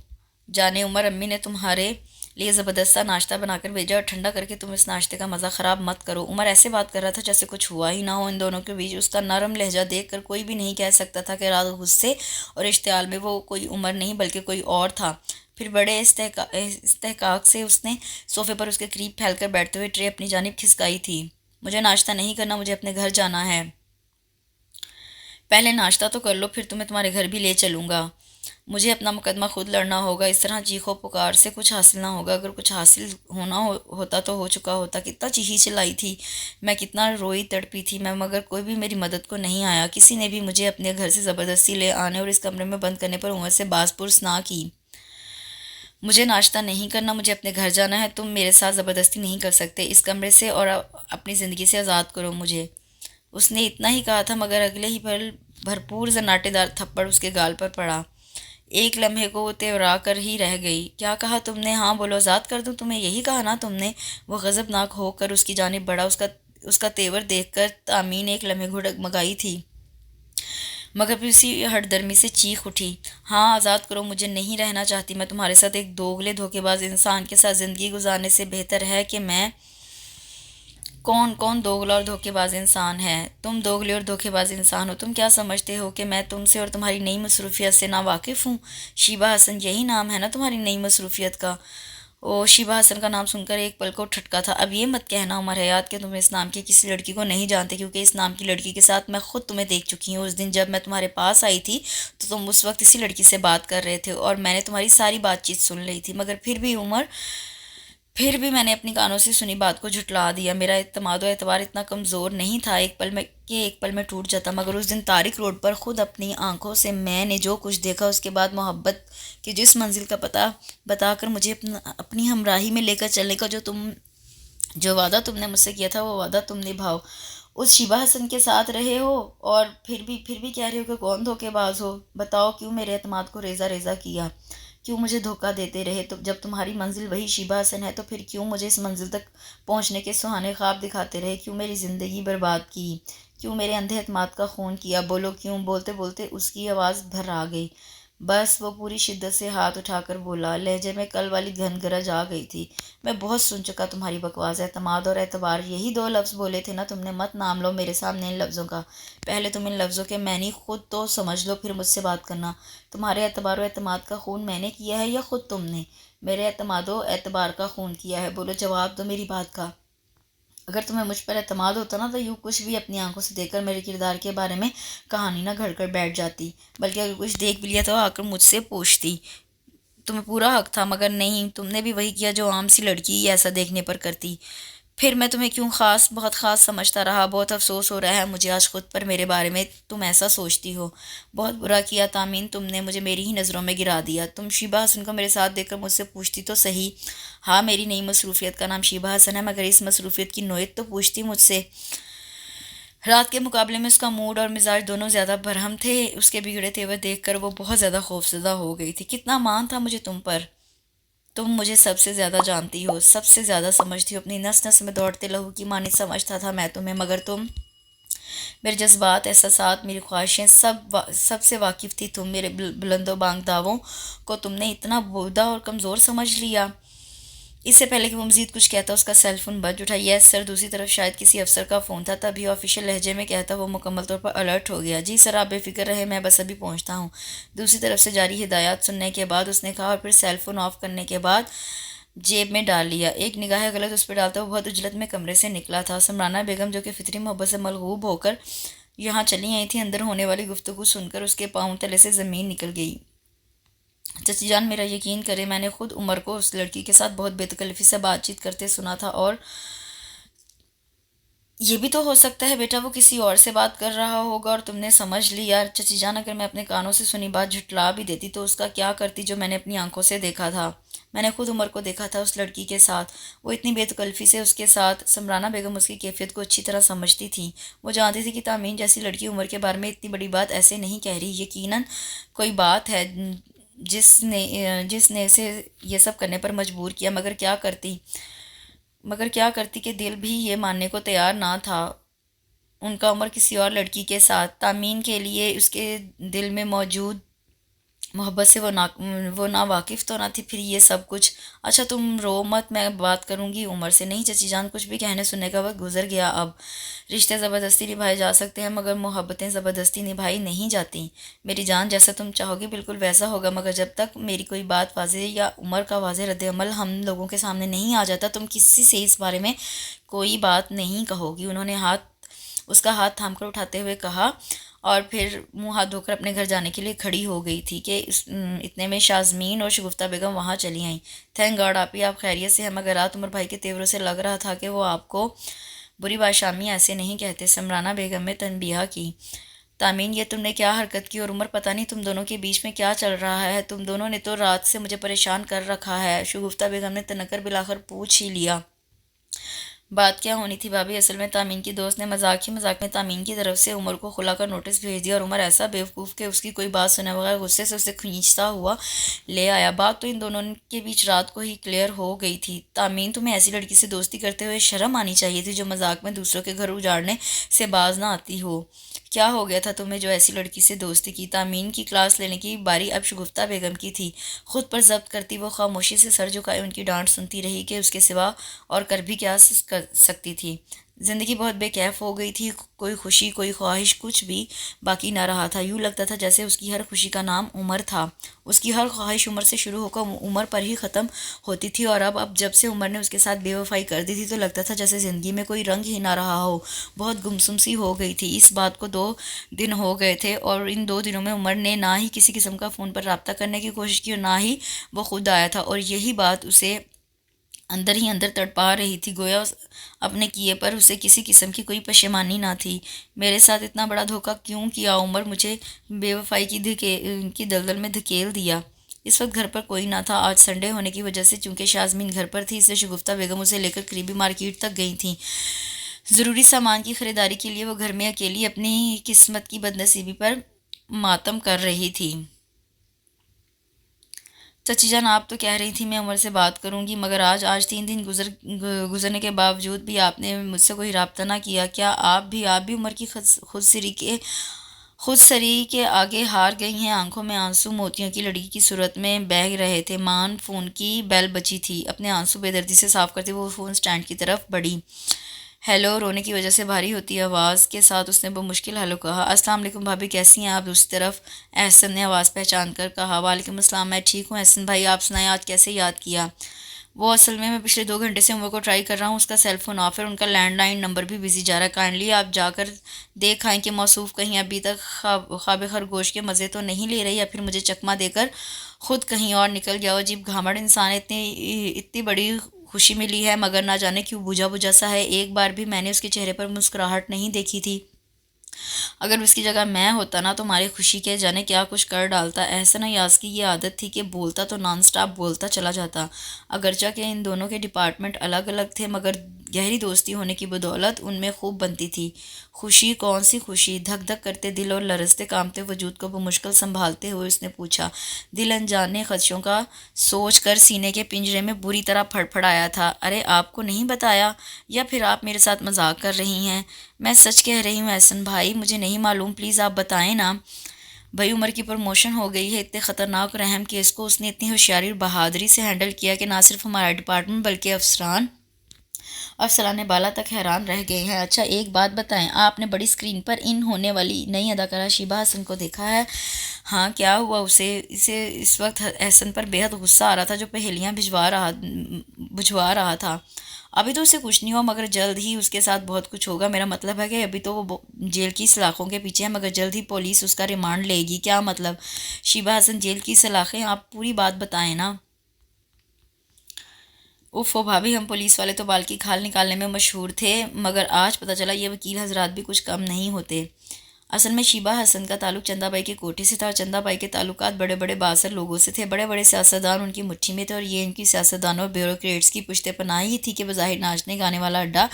جانے عمر، امی نے تمہارے لیے زبردست ناشتہ بنا کر بھیجا اور ٹھنڈا کر کے تم اس ناشتے کا مزہ خراب مت کرو۔ عمر ایسے بات کر رہا تھا جیسے کچھ ہوا ہی نہ ہو ان دونوں کے بیچ۔ اس کا نرم لہجہ دیکھ کر کوئی بھی نہیں کہہ سکتا تھا کہ رات غصے اور اشتعال میں وہ کوئی عمر نہیں بلکہ کوئی اور تھا۔ پھر بڑے استحقاق سے اس نے صوفے پر اس کے قریب پھیل کر بیٹھتے ہوئے ٹرے اپنی جانب کھسکائی تھی۔ مجھے ناشتہ نہیں کرنا، مجھے اپنے گھر جانا ہے۔ پہلے ناشتہ تو کر لو، پھر تمہیں تمہارے گھر بھی لے چلوں گا۔ مجھے اپنا مقدمہ خود لڑنا ہوگا، اس طرح چیخو پکار سے کچھ حاصل نہ ہوگا۔ اگر کچھ حاصل ہوتا تو ہو چکا ہوتا۔ کتنا چیخی چلائی تھی میں، کتنا روئی تڑپی تھی میں، مگر کوئی بھی میری مدد کو نہیں آیا۔ کسی نے بھی مجھے اپنے گھر سے زبردستی لے آنے اور اس کمرے میں بند کرنے پر عمر سے باز پرس نہ کی۔ مجھے ناشتہ نہیں کرنا، مجھے اپنے گھر جانا ہے۔ تم میرے ساتھ زبردستی نہیں کر سکتے۔ اس کمرے سے اور اپنی زندگی سے آزاد کرو مجھے۔ اس نے اتنا ہی کہا تھا مگر اگلے ہی پل بھرپور زناٹے دار تھپڑ اس کے گال پر پڑا۔ ایک لمحے کو وہ تیورا کر ہی رہ گئی۔ کیا کہا تم نے؟ ہاں بولو، آزاد کر دوں تمہیں، یہی کہا نا تم نے؟ وہ غضبناک ہو کر اس کی جانب بڑھا۔ اس کا تیور دیکھ کر تامین ایک لمحے گھڑگھڑائی تھی مگر پھر اسی ہٹ درمی سے چیخ اٹھی۔ ہاں آزاد کرو مجھے، نہیں رہنا چاہتی میں تمہارے ساتھ۔ ایک دوگلے دھوکے باز انسان کے ساتھ زندگی گزارنے سے بہتر ہے کہ میں… کون دوگلا اور دھوکے باز انسان ہے؟ تم دوگلے اور دھوکے باز انسان ہو۔ تم کیا سمجھتے ہو کہ میں تم سے اور تمہاری نئی مصروفیت سے نا واقف ہوں؟ شیبہ حسن یہی نام ہے نا تمہاری نئی مصروفیت کا؟ او، شیبہ حسن کا نام سن کر ایک پل کو ٹھٹکا تھا۔ اب یہ مت کہنا عمر حیات کہ تم اس نام کی کسی لڑکی کو نہیں جانتے، کیونکہ اس نام کی لڑکی کے ساتھ میں خود تمہیں دیکھ چکی ہوں۔ اس دن جب میں تمہارے پاس آئی تھی تو تم اس وقت اسی لڑکی سے بات کر رہے تھے اور میں نے تمہاری ساری بات چیت سن لی تھی، مگر پھر بھی میں نے اپنی کانوں سے سنی بات کو جھٹلا دیا۔ میرا اعتماد و اعتبار اتنا کمزور نہیں تھا ایک پل میں ٹوٹ جاتا، مگر اس دن تاریک روڈ پر خود اپنی آنکھوں سے میں نے جو کچھ دیکھا، اس کے بعد محبت کی جس منزل کا پتہ بتا کر مجھے اپنی ہمراہی میں لے کر چلنے کا جو وعدہ تم نے مجھ سے کیا تھا، وہ وعدہ تم نبھاؤ۔ اس شیبہ حسن کے ساتھ رہے ہو اور پھر بھی کہہ رہے ہو کہ کون دھوکے باز ہو؟ بتاؤ کیوں میرے اعتماد کو ریزہ ریزہ کیا؟ کیوں مجھے دھوکہ دیتے رہے؟ تو جب تمہاری منزل وہی شیبہ حسن ہے تو پھر کیوں مجھے اس منزل تک پہنچنے کے سہانے خواب دکھاتے رہے؟ کیوں میری زندگی برباد کی؟ کیوں میرے اندھے اعتماد کا خون کیا؟ بولو کیوں؟ بولتے بولتے اس کی آواز بھر آ گئی۔ بس، وہ پوری شدت سے ہاتھ اٹھا کر بولا، لہجے میں کل والی گھن گرج آ گئی تھی۔ میں بہت سن چکا تمہاری بکواس۔ اعتماد اور اعتبار، یہی دو لفظ بولے تھے نا تم نے؟ مت نام لو میرے سامنے ان لفظوں کا۔ پہلے تم ان لفظوں کے معنی خود تو سمجھ لو، پھر مجھ سے بات کرنا۔ تمہارے اعتبار و اعتماد کا خون میں نے کیا ہے یا خود تم نے؟ میرے اعتماد و اعتبار کا خون کیا ہے؟ بولو، جواب دو میری بات کا۔ اگر تمہیں مجھ پر اعتماد ہوتا نا تو یوں کچھ بھی اپنی آنکھوں سے دیکھ کر میرے کردار کے بارے میں کہانی نہ گھڑ کر بیٹھ جاتی، بلکہ اگر کچھ دیکھ بھی لیا تو آ کر مجھ سے پوچھتی۔ تمہیں پورا حق تھا، مگر نہیں، تم نے بھی وہی کیا جو عام سی لڑکی ایسا دیکھنے پر کرتی۔ پھر میں تمہیں کیوں بہت خاص سمجھتا رہا۔ بہت افسوس ہو رہا ہے مجھے آج خود پر، میرے بارے میں تم ایسا سوچتی ہو۔ بہت برا کیا تامین، تم نے مجھے میری ہی نظروں میں گرا دیا۔ تم شیبہ حسن کو میرے ساتھ دیکھ کر مجھ سے پوچھتی تو صحیح۔ ہاں، میری نئی مصروفیت کا نام شیبہ حسن ہے، مگر اس مصروفیت کی نوعیت تو پوچھتی مجھ سے۔ رات کے مقابلے میں اس کا موڈ اور مزاج دونوں زیادہ برہم تھے۔ اس کے بگڑے تیور دیکھ کر وہ بہت زیادہ خوفزدہ ہو گئی تھی۔ کتنا مان تھا مجھے تم پر۔ تم مجھے سب سے زیادہ جانتی ہو، سب سے زیادہ سمجھتی ہو، اپنی نس نس میں دوڑتے لہو کی مانی سمجھتا تھا میں تمہیں، مگر تم… میرے جذبات، احساسات، میری خواہشیں سب سے واقف تھی تم۔ میرے بلند و بانگ دعووں کو تم نے اتنا بودا اور کمزور سمجھ لیا۔ اس سے پہلے کہ وہ مزید کچھ کہتا اس کا سیل فون بج اٹھا۔ یس سر، دوسری طرف شاید کسی افسر کا فون تھا، تبھی آفیشیل لہجے میں کہتا وہ مکمل طور پر الرٹ ہو گیا۔ جی سر، آپ بے فکر رہے، میں بس ابھی پہنچتا ہوں۔ دوسری طرف سے جاری ہدایات سننے کے بعد اس نے کہا اور پھر سیل فون آف کرنے کے بعد جیب میں ڈال لیا۔ ایک نگاہ غلط اس پہ ڈالتا وہ بہت عجلت میں کمرے سے نکلا تھا۔ سمرانہ بیگم، جو کہ فطری محبت سے ملغوب ہو کر یہاں چلی آئی تھی، اندر ہونے والی گفتگو سن کر اس کے پاؤں تلے سے زمین نکل گئی۔ چچی جان، میرا یقین کرے، میں نے خود عمر کو اس لڑکی کے ساتھ بہت بے تکلفی سے بات چیت کرتے سنا تھا، اور یہ بھی تو ہو سکتا ہے بیٹا وہ کسی اور سے بات کر رہا ہوگا اور تم نے سمجھ لی۔ یار چچی جان، اگر میں اپنے کانوں سے سنی بات جھٹلا بھی دیتی تو اس کا کیا کرتی جو میں نے اپنی آنکھوں سے دیکھا تھا؟ میں نے خود عمر کو دیکھا تھا اس لڑکی کے ساتھ، وہ اتنی بے تکلفی سے اس کے ساتھ۔ سمرانہ بیگم اس کی کیفیت کو اچھی طرح سمجھتی تھی۔ وہ جانتی تھی کہ تامین جیسی لڑکی عمر کے بارے میں اتنی بڑی بات ایسے نہیں کہہ رہی۔ یقیناً کوئی بات ہے جس نے اسے یہ سب کرنے پر مجبور کیا، مگر کیا کرتی؟ مگر کیا کرتی کہ دل بھی یہ ماننے کو تیار نہ تھا۔ ان کا عمر کسی اور لڑکی کے ساتھ تامین کے لیے اس کے دل میں موجود محبت سے وہ نا واقف تو نہ تھی۔ پھر یہ سب کچھ، اچھا تم رو مت، میں بات کروں گی عمر سے۔ نہیں چچی جان، کچھ بھی کہنے سننے کا وقت گزر گیا اب۔ رشتے زبردستی نبھائے جا سکتے ہیں مگر محبتیں زبردستی نبھائی نہیں جاتی۔ میری جان، جیسا تم چاہو گی بالکل ویسا ہوگا، مگر جب تک میری کوئی بات واضح یا عمر کا واضح رد عمل ہم لوگوں کے سامنے نہیں آ جاتا، تم کسی سے اس بارے میں کوئی بات نہیں کہو گی۔ انہوں نے اس کا ہاتھ تھام کر اٹھاتے ہوئے کہا، اور پھر منہ ہاتھ دھو کر اپنے گھر جانے کے لیے کھڑی ہو گئی تھی کہ اتنے میں شازمین اور شگفتہ بیگم وہاں چلی آئیں۔ تھینک گاڈ آپ خیریت سے ہیں، مگر رات عمر بھائی کے تیوروں سے لگ رہا تھا کہ وہ آپ کو بری بات شامی ایسے نہیں کہتے۔ سمرانہ بیگم نے تنبیہ کی، تامین یہ تم نے کیا حرکت کی؟ اور عمر پتہ نہیں تم دونوں کے بیچ میں کیا چل رہا ہے، تم دونوں نے تو رات سے مجھے پریشان کر رکھا ہے۔ شگفتہ بیگم نے تنک کر بالآخر پوچھ ہی لیا، بات کیا ہونی تھی بھابھی؟ اصل میں تامین کی دوست نے مذاق میں تامین کی طرف سے عمر کو خلا کا نوٹس بھیج دیا، اور عمر ایسا بیوقوف کہ اس کی کوئی بات سنے بغیر غصے سے اسے کھینچتا ہوا لے آیا۔ بات تو ان دونوں کے بیچ رات کو ہی کلیئر ہو گئی تھی۔ تامین، تمہیں ایسی لڑکی سے دوستی کرتے ہوئے شرم آنی چاہیے تھی جو مذاق میں دوسروں کے گھر اجاڑنے سے باز نہ آتی ہو۔ کیا ہو گیا تھا تمہیں جو ایسی لڑکی سے دوستی کی؟ تامین کی کلاس لینے کی باری اب شگفتہ بیگم کی تھی۔ خود پر ضبط کرتی وہ خاموشی سے سر جھکائے ان کی ڈانٹ سنتی رہی کہ اس کے سوا اور کر بھی کیا سکتی تھی۔ زندگی بہت بے کیف ہو گئی تھی، کوئی خوشی، کوئی خواہش، کچھ بھی باقی نہ رہا تھا۔ یوں لگتا تھا جیسے اس کی ہر خوشی کا نام عمر تھا، اس کی ہر خواہش عمر سے شروع ہو کر عمر پر ہی ختم ہوتی تھی، اور اب جب سے عمر نے اس کے ساتھ بے وفائی کر دی تھی تو لگتا تھا جیسے زندگی میں کوئی رنگ ہی نہ رہا ہو، بہت گمسم سی ہو گئی تھی۔ اس بات کو 2 دن ہو گئے تھے، اور ان 2 دنوں میں عمر نے نہ ہی کسی قسم کا فون پر رابطہ کرنے کی کوشش کی اور نہ ہی وہ خود آیا تھا، اور یہی بات اسے اندر ہی اندر تڑپا رہی تھی، گویا اپنے کیے پر اسے کسی قسم کی کوئی پشیمانی نہ تھی۔ میرے ساتھ اتنا بڑا دھوکہ کیوں کیا عمر؟ مجھے بے وفائی کی دلدل میں دھکیل دیا۔ اس وقت گھر پر کوئی نہ تھا، آج سنڈے ہونے کی وجہ سے چونکہ شازمین گھر پر تھی، اس لیے شگفتہ بیگم اسے لے کر قریبی مارکیٹ تک گئی تھیں۔ ضروری سامان کی خریداری کے لیے وہ گھر میں اکیلی اپنی قسمت کی بدنصیبی پر ماتم کر رہی تھی۔ چچی جان، آپ تو کہہ رہی تھی میں عمر سے بات کروں گی، مگر آج 3 دن گزرنے کے باوجود بھی آپ نے مجھ سے کوئی رابطہ نہ کیا۔ کیا آپ بھی عمر کی خود سری کے آگے ہار گئی ہیں؟ آنکھوں میں آنسو موتیوں کی لڑکی کی صورت میں بہہ رہے تھے۔ مان فون کی بیل بجی تھی۔ اپنے آنسو بے دردی سے صاف کرتے وہ فون سٹینڈ کی طرف بڑھی۔ ہیلو، رونے کی وجہ سے بھاری ہوتی آواز کے ساتھ اس نے بمشکل ہیلو کہا۔ السلام علیکم بھابھی، کیسی ہیں آپ؟ دوسری طرف احسن نے آواز پہچان کر کہا۔ وعلیکم السلام، میں ٹھیک ہوں احسن بھائی، آپ سنائیں آج کیسے یاد کیا؟ وہ اصل میں پچھلے 2 گھنٹے سے عمر کو ٹرائی کر رہا ہوں، اس کا سیل فون آف ہے اور ان کا لینڈ لائن نمبر بھی بزی جا رہا ہے۔ کائنڈلی آپ جا کر دیکھ آئیں کہ موصوف کہیں ابھی تک خواب خرگوش کے مزے تو نہیں لے رہی، یا پھر مجھے چکمہ دے کر خود کہیں اور نکل گیا ہو۔ عجیب گھامڑ انسان ہے، اتنی بڑی خوشی ملی ہے مگر نہ جانے کیوں بجھا سا ہے۔ ایک بار بھی میں نے اس کے چہرے پر مسکراہٹ نہیں دیکھی تھی۔ اگر اس کی جگہ میں ہوتا نا تو ہماری خوشی کے جانے کیا کچھ کر ڈالتا۔ احسن ایاز کی یہ عادت تھی کہ بولتا تو نان سٹاپ بولتا چلا جاتا، اگرچہ کہ ان دونوں کے ڈپارٹمنٹ الگ الگ تھے، مگر گہری دوستی ہونے کی بدولت ان میں خوب بنتی تھی۔ خوشی؟ کون سی خوشی؟ دھک دھک کرتے دل اور لرزتے کامتے وجود کو بمشکل سنبھالتے ہوئے اس نے پوچھا۔ دل انجانے خدشوں کا سوچ کر سینے کے پنجرے میں بری طرح پھڑ پھڑایا تھا۔ ارے آپ کو نہیں بتایا؟ یا پھر آپ میرے ساتھ مذاق کر رہی ہیں؟ میں سچ کہہ رہی ہوں احسن بھائی، مجھے نہیں معلوم، پلیز آپ بتائیں نا۔ بھائی عمر کی پروموشن ہو گئی ہے، اتنے خطرناک اور اہم کیس کو اس نے اتنی ہوشیاری اور بہادری سے ہینڈل کیا کہ نہ صرف ہمارا ڈپارٹمنٹ بلکہ افسران بالا تک حیران رہ گئے ہیں۔ اچھا ایک بات بتائیں، آپ نے بڑی اسکرین پر ان ہونے والی نئی اداکارہ شیبہ حسن کو دیکھا ہے؟ ہاں، کیا ہوا اسے اس وقت احسن پر بے حد غصہ آ رہا تھا جو پہیلیاں بجھوا رہا تھا۔ ابھی تو اسے کچھ نہیں ہوا مگر جلد ہی اس کے ساتھ بہت کچھ ہوگا۔ میرا مطلب ہے کہ ابھی تو وہ جیل کی سلاخوں کے پیچھے ہے مگر جلد ہی پولیس اس کا ریمانڈ لے گی۔ کیا مطلب؟ شیبہ حسن جیل کی سلاخیں؟ آپ پوری بات بتائیں نا۔ اف بھابھی، ہم پولیس والے تو بال کی کھال نکالنے میں مشہور تھے، مگر آج پتہ چلا یہ وکیل حضرات بھی کچھ کم نہیں ہوتے۔ اصل میں شیبہ حسن کا تعلق چندہ بائی کے کوٹھی سے تھا اور چندہ بائی کے تعلقات بڑے بڑے بااثر لوگوں سے تھے. بڑے بڑے سیاستدان ان کی مٹھی میں تھے اور یہ ان کی سیاستدانوں اور بیوروکریٹس کی پشت پناہ ہی تھی کہ بظاہر ناچنے گانے والا اڈا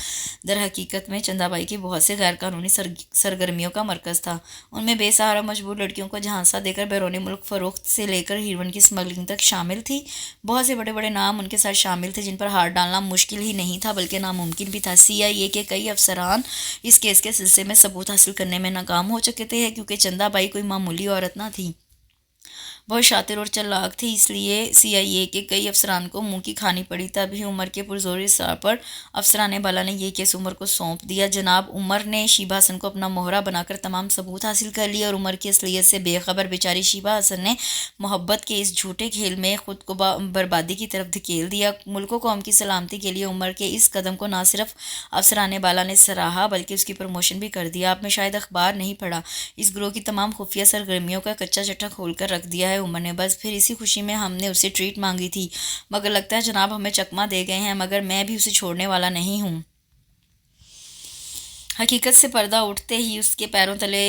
در حقیقت میں چندہ بائی کی بہت سے غیر قانونی سرگرمیوں کا مرکز تھا. ان میں بے سہارا مجبور لڑکیوں کو جھانسا دے کر بیرون ملک فروخت سے لے کر ہیروئن کی اسمگلنگ تک شامل تھی. بہت سے بڑے بڑے نام ان کے ساتھ شامل تھے جن پر ہاتھ ڈالنا مشکل ہی نہیں تھا بلکہ ناممکن بھی تھا. CIA کے کئی افسران اس کیس کے سلسلے میں ثبوت حاصل کرنے میں ناکام ہو چکے تھے کیونکہ چندہ بائی کوئی معمولی عورت نہ تھی. بہت شاطر اور چلاک تھی. اس لیے CIA کے کئی افسران کو منہ کی کھانی پڑی. تبھی عمر کے پرزور اصرار پر افسران بالا نے یہ کیس عمر کو سونپ دیا. جناب عمر نے شیبہ حسن کو اپنا مہرہ بنا کر تمام ثبوت حاصل کر لیے اور عمر کی اصلیت سے بے خبر بیچاری شیبہ حسن نے محبت کے اس جھوٹے کھیل میں خود کو بربادی کی طرف دھکیل دیا. ملک و قوم کی سلامتی کے لیے عمر کے اس قدم کو نہ صرف افسران بالا نے سراہا بلکہ اس کی پروموشن بھی کر دیا. آپ نے شاید اخبار نہیں پڑھا. اس گروہ کی تمام خفیہ سرگرمیوں کا کچا چٹا کھول کر رکھ دیا ہے عمر نے. بس پھر اسی خوشی میں ہم نے اسے ٹریٹ مانگی تھی مگر لگتا ہے جناب ہمیں چکما دے گئے ہیں. مگر میں بھی اسے چھوڑنے والا نہیں ہوں. حقیقت سے پردہ اٹھتے ہی اس کے پیروں تلے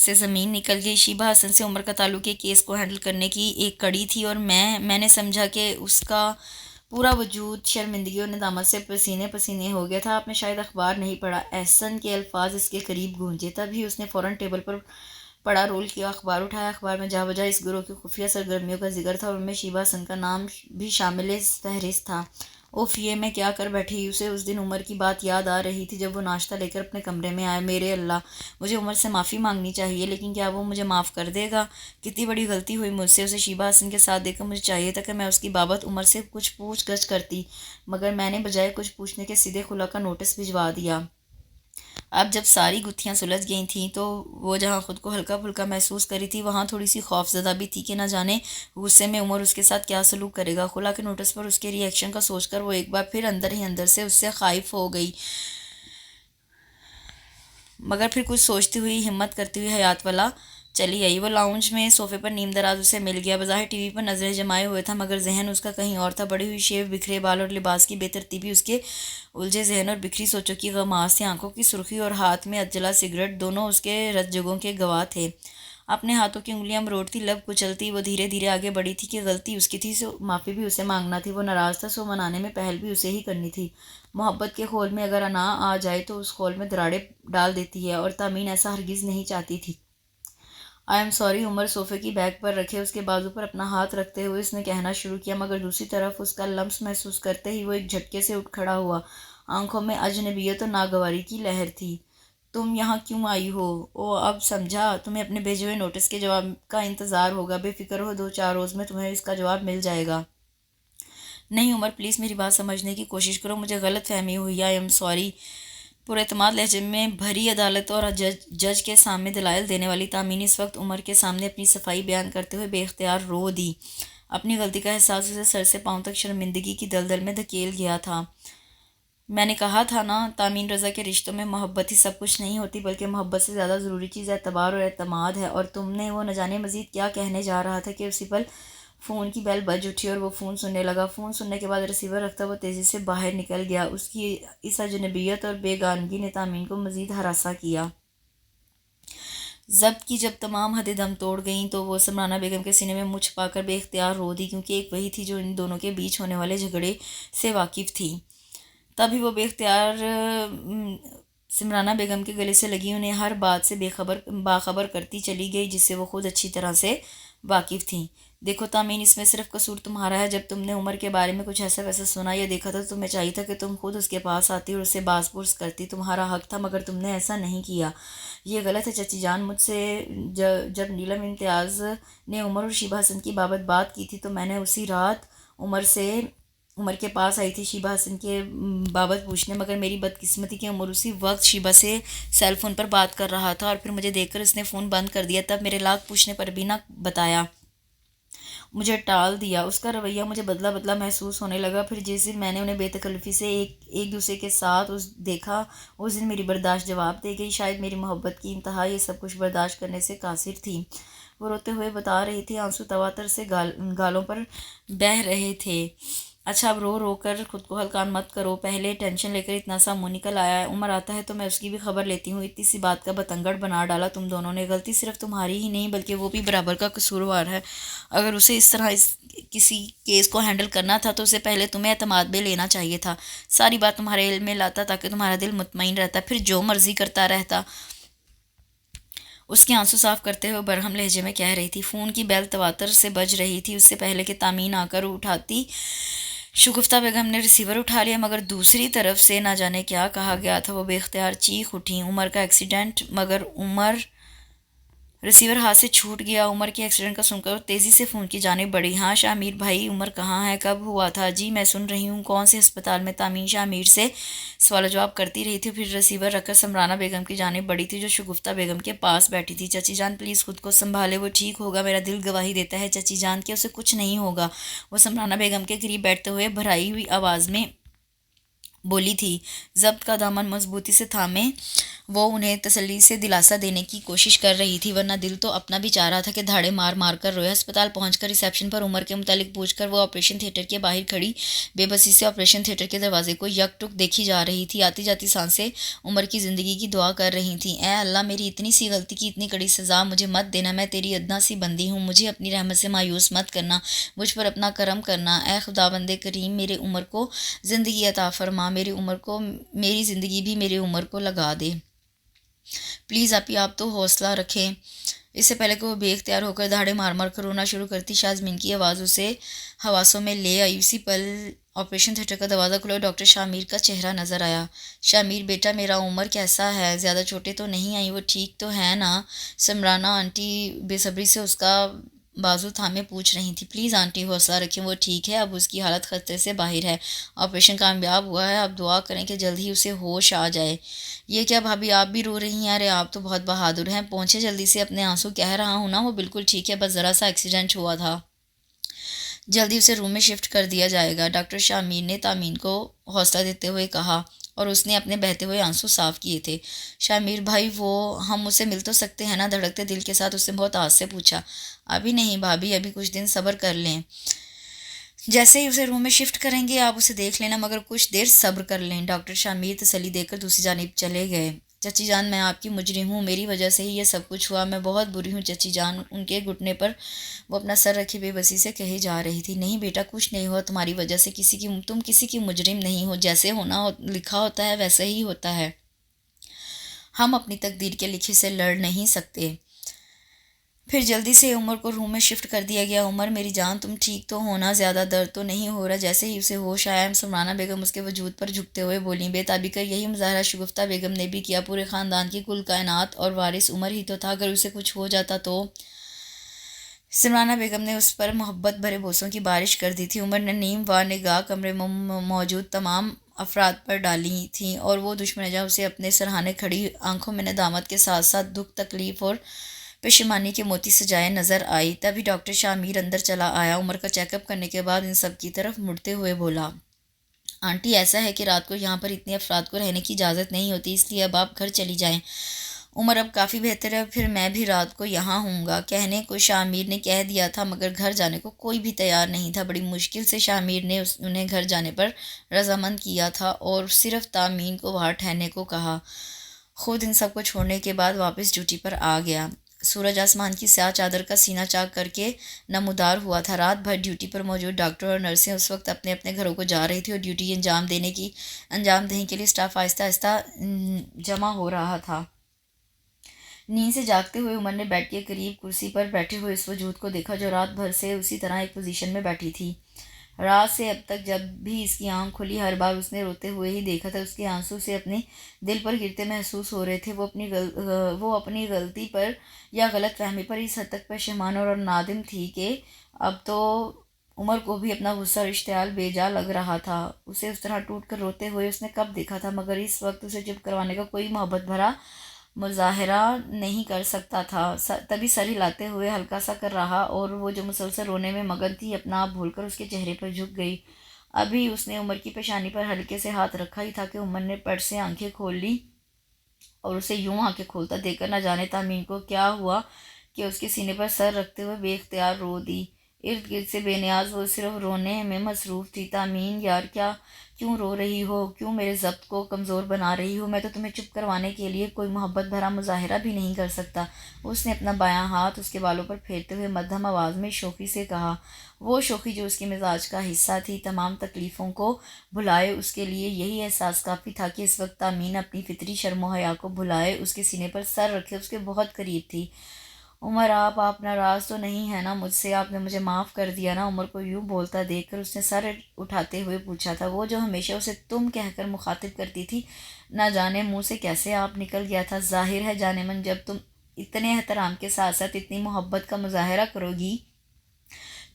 سے زمین نکل گئی. شیبہ حسن سے عمر کا تعلق یہ کیس کو ہینڈل کرنے کی ایک کڑی تھی اور میں نے سمجھا کہ اس کا پورا وجود شرمندگی اور ندامت سے پسینے پسینے ہو گیا تھا. آپ نے شاید اخبار نہیں پڑھا. احسن کے الفاظ اس کے قریب گونجے. تبھی اس نے فوراً ٹیبل پر پڑا رول کیا، اخبار اٹھایا. اخبار میں جا بجا اس گروہ کی خفیہ سرگرمیوں کا ذکر تھا اور ان میں شیبہ حسن کا نام بھی شامل فہرست تھا. اوف، یہ میں کیا کر بیٹھی. اسے اس دن عمر کی بات یاد آ رہی تھی جب وہ ناشتہ لے کر اپنے کمرے میں آیا. میرے اللہ، مجھے عمر سے معافی مانگنی چاہیے لیکن کیا وہ مجھے معاف کر دے گا؟ کتنی بڑی غلطی ہوئی مجھ سے. اسے شیبہ حسن کے ساتھ دیکھ کر مجھے چاہیے تھا کہ میں اس کی بابت عمر سے کچھ پوچھ گچھ کرتی مگر میں نے بجائے کچھ پوچھنے کے سیدھے خلا کا نوٹس بھجوا دیا. اب جب ساری گتھیاں سلجھ گئی تھیں تو وہ جہاں خود کو ہلکا پھلکا محسوس کری تھی وہاں تھوڑی سی خوف زدہ بھی تھی کہ نہ جانے غصے میں عمر اس کے ساتھ کیا سلوک کرے گا. خلا کے نوٹس پر اس کے ری ایکشن کا سوچ کر وہ ایک بار پھر اندر ہی اندر سے اس سے خائف ہو گئی مگر پھر کچھ سوچتی ہوئی ہمت کرتی ہوئی حیات والا چلی آئی. وہ لاؤنج میں صوفے پر نیم دراز اسے مل گیا. بظاہر ٹی وی پر نظریں جمائے ہوئے تھا مگر ذہن اس کا کہیں اور تھا. بڑی ہوئی شیو، بکھرے بال اور لباس کی بے ترتیبی اس کے الجھے ذہن اور بکھری سوچوں کی غماس تھی. آنکھوں کی سرخی اور ہاتھ میں ادجلا سگریٹ دونوں اس کے رت جگوں کے گواہ تھے. اپنے ہاتھوں کی انگلیاں مروڑتی، لب کچلتی وہ دھیرے دھیرے آگے بڑھی تھی کہ غلطی اس کی تھی سو معافی بھی اسے مانگنا تھی. وہ ناراض تھا سو منانے میں پہل بھی اسے ہی کرنی تھی. محبت کے خول میں اگر انا آ جائے تو اس خول میں دراڑیں ڈال دیتی ہے اور تامین ایسا ہرگز نہیں چاہتی تھی. I am sorry. عمر صوفے کی بیک پر رکھے اس کے بازو پر اپنا ہاتھ رکھتے ہوئے اس نے کہنا شروع کیا مگر دوسری طرف اس کا لمس محسوس کرتے ہی وہ ایک جھٹکے سے اٹھ کھڑا ہوا. آنکھوں میں اجنبیت اور ناگواری کی لہر تھی. تم یہاں کیوں آئی ہو؟ او اب سمجھا. تمہیں اپنے بھیجے ہوئے نوٹس کے جواب کا انتظار ہوگا. بے فکر ہو، 2-4 روز میں تمہیں اس کا جواب مل جائے گا. نہیں عمر، پلیز میری بات سمجھنے کی کوشش کرو. مجھے غلط فہمی ہوئی. I am sorry. پر اعتماد لہجے میں بھری عدالت اور جج کے سامنے دلائل دینے والی تامین اس وقت عمر کے سامنے اپنی صفائی بیان کرتے ہوئے بے اختیار رو دی. اپنی غلطی کا احساس اسے سر سے پاؤں تک شرمندگی کی دلدل میں دھکیل گیا تھا. میں نے کہا تھا نا، تامین رضا کے رشتوں میں محبت ہی سب کچھ نہیں ہوتی بلکہ محبت سے زیادہ ضروری چیز اعتبار اور اعتماد ہے. اور تم نے وہ نہ جانے مزید کیا کہنے جا رہا تھا کہ اسی پل فون کی بیل بج اٹھی اور وہ فون سننے لگا. فون سننے کے بعد ریسیور رکھتا وہ تیزی سے باہر نکل گیا. اس کی اس اجنبیت اور بیگانگی نے تامین کو مزید ہراساں کیا. ضبط کی جب تمام حدیں دم توڑ گئیں تو وہ سمرانہ بیگم کے سینے میں منہ چھپا کر بے اختیار رو دی کیونکہ ایک وہی تھی جو ان دونوں کے بیچ ہونے والے جھگڑے سے واقف تھی. تبھی وہ بے اختیار سمرانہ بیگم کے گلے سے لگی انہیں ہر بات سے باخبر کرتی چلی گئی جس سے وہ خود اچھی طرح سے واقف تھیں. دیکھو تامین، اس میں صرف قصور تمہارا ہے. جب تم نے عمر کے بارے میں کچھ ایسا ویسا سنا یا دیکھا تھا تو تمہیں چاہیے تھا کہ تم خود اس کے پاس آتی اور اسے باز پرس کرتی. تمہارا حق تھا مگر تم نے ایسا نہیں کیا. یہ غلط ہے چچی جان. مجھ سے جب نیلم امتیاز نے عمر اور شیبہ حسن کی بابت بات کی تھی تو میں نے اسی رات عمر کے پاس آئی تھی شیبہ حسن کے بابت پوچھنے مگر میری بدقسمتی کہ عمر اسی وقت شیبہ سے سیل فون پر بات کر رہا تھا اور پھر مجھے دیکھ کر اس نے فون بند کر دیا. تب میرے لاکھ پوچھنے پر بھی نہ بتایا، مجھے ٹال دیا. اس کا رویہ مجھے بدلا بدلا محسوس ہونے لگا. پھر جس دن میں نے انہیں بے تکلفی سے ایک دوسرے کے ساتھ دیکھا اس دن میری برداشت جواب دے گئی. شاید میری محبت کی انتہا یہ سب کچھ برداشت کرنے سے قاصر تھی. وہ روتے ہوئے بتا رہی تھی، آنسو تواتر سے گالوں پر بہہ رہے تھے. اچھا اب رو رو کر خود کو ہلکان مت کرو، پہلے ٹینشن لے کر اتنا سا منہ نکل آیا ہے، عمر آتا ہے تو میں اس کی بھی خبر لیتی ہوں، اتنی سی بات کا بتنگڑ بنا ڈالا تم دونوں نے، غلطی صرف تمہاری ہی نہیں بلکہ وہ بھی برابر کا قصوروار ہے، اگر اسے اس طرح کسی کیس کو ہینڈل کرنا تھا تو اسے پہلے تمہیں اعتماد میں لینا چاہیے تھا، ساری بات تمہارے علم میں لاتا تاکہ تمہارا دل مطمئن رہتا، پھر جو مرضی کرتا رہتا۔ اس کے آنسو صاف کرتے ہوئے برہم لہجے میں کہہ رہی تھی۔ فون کی بیل تواتر سے بج رہی تھی، اس سے پہلے کہ تامین آ کر اٹھاتی شگفتہ بیگم نے ریسیور اٹھا لیا، مگر دوسری طرف سے نہ جانے کیا کہا گیا تھا، وہ بے اختیار چیخ اٹھیں، عمر کا ایکسیڈنٹ، مگر عمر ریسیور ہاتھ سے چھوٹ گیا، عمر کے ایکسیڈنٹ کا سن کر تیزی سے فون کی جانب بڑھی۔ ہاں شاہ میر بھائی، عمر کہاں ہے؟ کب ہوا تھا؟ جی میں سن رہی ہوں، کون سے ہسپتال میں؟ تامین شاہ میر سے سوال و جواب کرتی رہی تھی، پھر ریسیور رکھ کر سمرانہ بیگم کی جانب بڑھی تھی جو شگفتہ بیگم کے پاس بیٹھی تھی۔ چچی جان پلیز خود کو سنبھالے، وہ ٹھیک ہوگا، میرا دل گواہی دیتا ہے چچی جان کہ اسے کچھ نہیں ہوگا، وہ سمرانہ بیگم کے قریب بیٹھتے ہوئے بھرائی ہوئی آواز میں بولی تھی۔ ضبط کا دامن مضبوطی سے تھامے وہ انہیں تسلی سے دلاسا دینے کی کوشش کر رہی تھی، ورنہ دل تو اپنا بھی چاہ رہا تھا کہ دھاڑے مار مار کر روئے۔ ہسپتال پہنچ کر ریسیپشن پر عمر کے متعلق پوچھ کر وہ آپریشن تھیٹر کے باہر کھڑی بے بسی سے آپریشن تھیٹر کے دروازے کو یک ٹک دیکھی جا رہی تھی، آتی جاتی سانسیں عمر کی زندگی کی دعا کر رہی تھیں۔ اے اللہ، میری اتنی سی غلطی کی اتنی کڑی سزا مجھے مت دینا، میں تیری ادنا سی بندی ہوں، مجھے اپنی رحمت سے مایوس مت کرنا، مجھ پر اپنا کرم کرنا، اے خداوند کریم، میرے عمر کو زندگی عطا فرما، میری زندگی بھی میرے عمر کو لگا دے، پلیز آپ تو حوصلہ رکھیں۔ اس سے پہلے کہ وہ بے اختیار ہو کر دھاڑے مار مار کر رونا شروع کرتی، شازمین کی آواز اسے حواسوں میں لے آئی۔ اسی پل آپریشن تھیٹر کا دروازہ کھلا اور ڈاکٹر شاہ میر کا چہرہ نظر آیا۔ شاہ میر بیٹا، میرا عمر کیسا ہے؟ زیادہ چوٹیں تو نہیں آئیں؟ وہ ٹھیک تو ہے نا؟ سمرانہ آنٹی بے صبری سے اس کا بازو تھامے پوچھ رہی تھی۔ پلیز آنٹی حوصلہ رکھیں، وہ ٹھیک ہے، اب اس کی حالت خطرے سے باہر ہے، آپریشن کامیاب ہوا ہے، اب دعا کریں کہ جلد ہی اسے ہوش آ جائے۔ یہ کیا بھابھی، آپ بھی رو رہی ہیں؟ ارے آپ تو بہت بہادر ہیں، پہنچے جلدی سے، اپنے آنسو کہہ رہا ہوں نا، وہ بالکل ٹھیک ہے، بس ذرا سا ایکسیڈنٹ ہوا تھا، جلدی اسے روم میں شفٹ کر دیا جائے گا، ڈاکٹر شاہ میر نے تامین کو حوصلہ دیتے ہوئے کہا، اور اس نے اپنے بہتے ہوئے آنسو صاف کیے تھے۔ شاہ میر بھائی، ہم اسے مل تو سکتے ہیں نا؟ دھڑکتے دل کے ساتھ اس نے بہت آس سے پوچھا۔ ابھی نہیں بھابھی، ابھی کچھ دن صبر کر لیں، جیسے ہی اسے روم میں شفٹ کریں گے آپ اسے دیکھ لینا، مگر کچھ دیر صبر کر لیں، ڈاکٹر شاہ میر تسلی دے کر دوسری جانب چلے گئے۔ چچی جان، میں آپ کی مجرم ہوں، میری وجہ سے ہی یہ سب کچھ ہوا، میں بہت بری ہوں چچی جان، ان کے گھٹنے پر وہ اپنا سر رکھے بے بسی سے کہی جا رہی تھی۔ نہیں بیٹا، کچھ نہیں ہوا تمہاری وجہ سے، تم کسی کی مجرم نہیں ہو، جیسے لکھا ہوتا ہے ویسے ہی ہوتا ہے، ہم اپنی تقدیر کے لکھے سے لڑ نہیں سکتے۔ پھر جلدی سے عمر کو روم میں شفٹ کر دیا گیا۔ عمر میری جان، تم ٹھیک تو ہونا؟ زیادہ درد تو نہیں ہو رہا؟ جیسے ہی اسے ہوش آیا، سمرانہ بیگم اس کے وجود پر جھکتے ہوئے بولیں۔ بے تابی کا یہی مظاہرہ شگفتہ بیگم نے بھی کیا، پورے خاندان کی کل کائنات اور وارث عمر ہی تو تھا، اگر اسے کچھ ہو جاتا تو؟ سمرانہ بیگم نے اس پر محبت بھرے بوسوں کی بارش کر دی تھی۔ عمر نے نیم وار نگاہ کمرے میں موجود تمام افراد پر ڈالی تھیں اور وہ دشمنجہ اسے اپنے سرہانے کھڑی آنکھوں میں ندامت کے ساتھ ساتھ دکھ، تکلیف اور پشیمانی کے موتی سجائے نظر آئی۔ تبھی ڈاکٹر شاہ میر اندر چلا آیا، عمر کا چیک اپ کرنے کے بعد ان سب کی طرف مڑتے ہوئے بولا۔ آنٹی، ایسا ہے کہ رات کو یہاں پر اتنے افراد کو رہنے کی اجازت نہیں ہوتی، اس لیے اب آپ گھر چلی جائیں۔ عمر، اب کافی بہتر ہے، پھر میں بھی رات کو یہاں ہوں گا، کہنے کو شاہ میر نے کہہ دیا تھا، مگر گھر جانے کو کوئی بھی تیار نہیں تھا۔ بڑی مشکل سے شاہ میر نے انہیں گھر جانے پر رضامند کیا تھا اور صرف تامین کو وہاں ٹھہرنے کو کہا، خود ان سب کو چھوڑنے کے بعد واپس ڈیوٹی پر آ گیا۔ سورج آسمان کی سیاہ چادر کا سینہ چاک کر کے نمودار ہوا تھا۔ رات بھر ڈیوٹی پر موجود ڈاکٹر اور نرسیں اس وقت اپنے اپنے گھروں کو جا رہی تھی اور ڈیوٹی انجام دہنے کے لیے اسٹاف آہستہ آہستہ جمع ہو رہا تھا۔ نیند سے جاگتے ہوئے عمر نے بیڈ کے قریب کرسی پر بیٹھے ہوئے اس وجود کو دیکھا جو رات بھر سے اسی طرح ایک پوزیشن میں بیٹھی تھی۔ رات سے اب تک جب بھی اس کی آنکھ کھلی، ہر بار اس نے روتے ہوئے ہی دیکھا تھا، اس کے آنسو سے اپنے دل پر گرتے محسوس ہو رہے تھے۔ وہ اپنی غلطی پر یا غلط فہمی پر اس حد تک پشیمان اور نادم تھی کہ اب تو عمر کو بھی اپنا غصہ اور اشتعال بے جا لگ رہا تھا۔ اسے اس طرح ٹوٹ کر روتے ہوئے اس نے کب دیکھا تھا، مگر اس وقت اسے چپ کروانے کا کوئی محبت بھرا مظاہرہ نہیں کر سکتا تھا۔ تبھی سر ہلاتے ہوئے ہلکا سا کر رہا اور وہ جو مسلسل رونے میں مگن تھی اپنا آپ بھول کر اس کے چہرے پر جھک گئی۔ ابھی اس نے عمر کی پیشانی پر ہلکے سے ہاتھ رکھا ہی تھا کہ عمر نے پٹ سے آنکھیں کھول لی اور اسے یوں آنکھیں کھولتا دیکھ کر نہ جانے تامین کو کیا ہوا کہ اس کے سینے پر سر رکھتے ہوئے بے اختیار رو دی۔ ارد گرد سے بے نیاز وہ صرف رونے میں مصروف تھی۔ تامین یار کیوں رو رہی ہو؟ کیوں میرے ضبط کو کمزور بنا رہی ہو؟ میں تو تمہیں چپ کروانے کے لیے کوئی محبت بھرا مظاہرہ بھی نہیں کر سکتا۔ اس نے اپنا بایاں ہاتھ اس کے بالوں پر پھیرتے ہوئے مدھم آواز میں شوخی سے کہا، وہ شوخی جو اس کے مزاج کا حصہ تھی۔ تمام تکلیفوں کو بھلائے اس کے لیے یہی احساس کافی تھا کہ اس وقت تامین اپنی فطری شرم و حیا کو بھلائے اس کے سینے پر سر رکھے اس کے بہت قریب تھی۔ عمر آپ ناراض تو نہیں ہیں نا مجھ سے؟ آپ نے مجھے معاف کر دیا نا؟ عمر کو یوں بولتا دیکھ کر اس نے سر اٹھاتے ہوئے پوچھا تھا۔ وہ جو ہمیشہ اسے تم کہہ کر مخاطب کرتی تھی، نہ جانے منہ سے کیسے آپ نکل گیا تھا؟ ظاہر ہے جان من، جب تم اتنے احترام کے ساتھ ساتھ اتنی محبت کا مظاہرہ کرو گی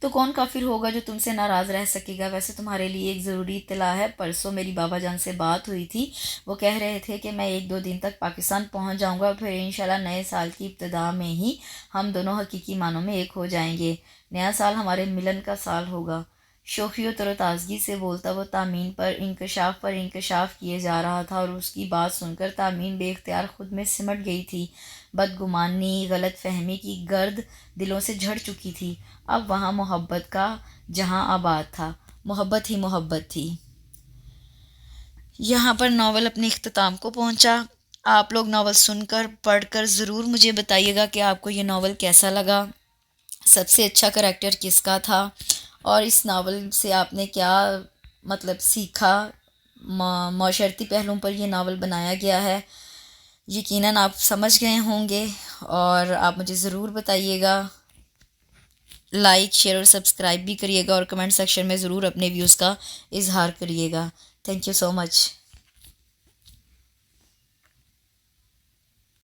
تو کون کافر ہوگا جو تم سے ناراض رہ سکے گا؟ ویسے تمہارے لیے ایک ضروری اطلاع ہے، پرسوں میری بابا جان سے بات ہوئی تھی، وہ کہہ رہے تھے کہ میں 1-2 دن تک پاکستان پہنچ جاؤں گا، پھر انشاءاللہ نئے سال کی ابتدا میں ہی ہم دونوں حقیقی معنوں میں ایک ہو جائیں گے۔ نیا سال ہمارے ملن کا سال ہوگا۔ شوخی و تر و تازگی سے بولتا وہ تامین پر انکشاف کیے جا رہا تھا، اور اس کی بات سن کر تامین بے اختیار خود میں سمٹ گئی تھی۔ بدگمانی، غلط فہمی کی گرد دلوں سے جھڑ چکی تھی۔ اب وہاں محبت کا جہاں آباد تھا، محبت ہی محبت تھی۔ یہاں پر ناول اپنے اختتام کو پہنچا۔ آپ لوگ ناول سن کر پڑھ کر ضرور مجھے بتائیے گا کہ آپ کو یہ ناول کیسا لگا، سب سے اچھا کریکٹر کس کا تھا، اور اس ناول سے آپ نے کیا سیکھا۔ معاشرتی پہلوؤں پر یہ ناول بنایا گیا ہے، یقیناً آپ سمجھ گئے ہوں گے، اور آپ مجھے ضرور بتائیے گا۔ لائک، شیئر اور سبسکرائب بھی کریے گا، اور کمنٹ سیکشن میں ضرور اپنے ویوز کا اظہار کریے گا۔ Thank you so much.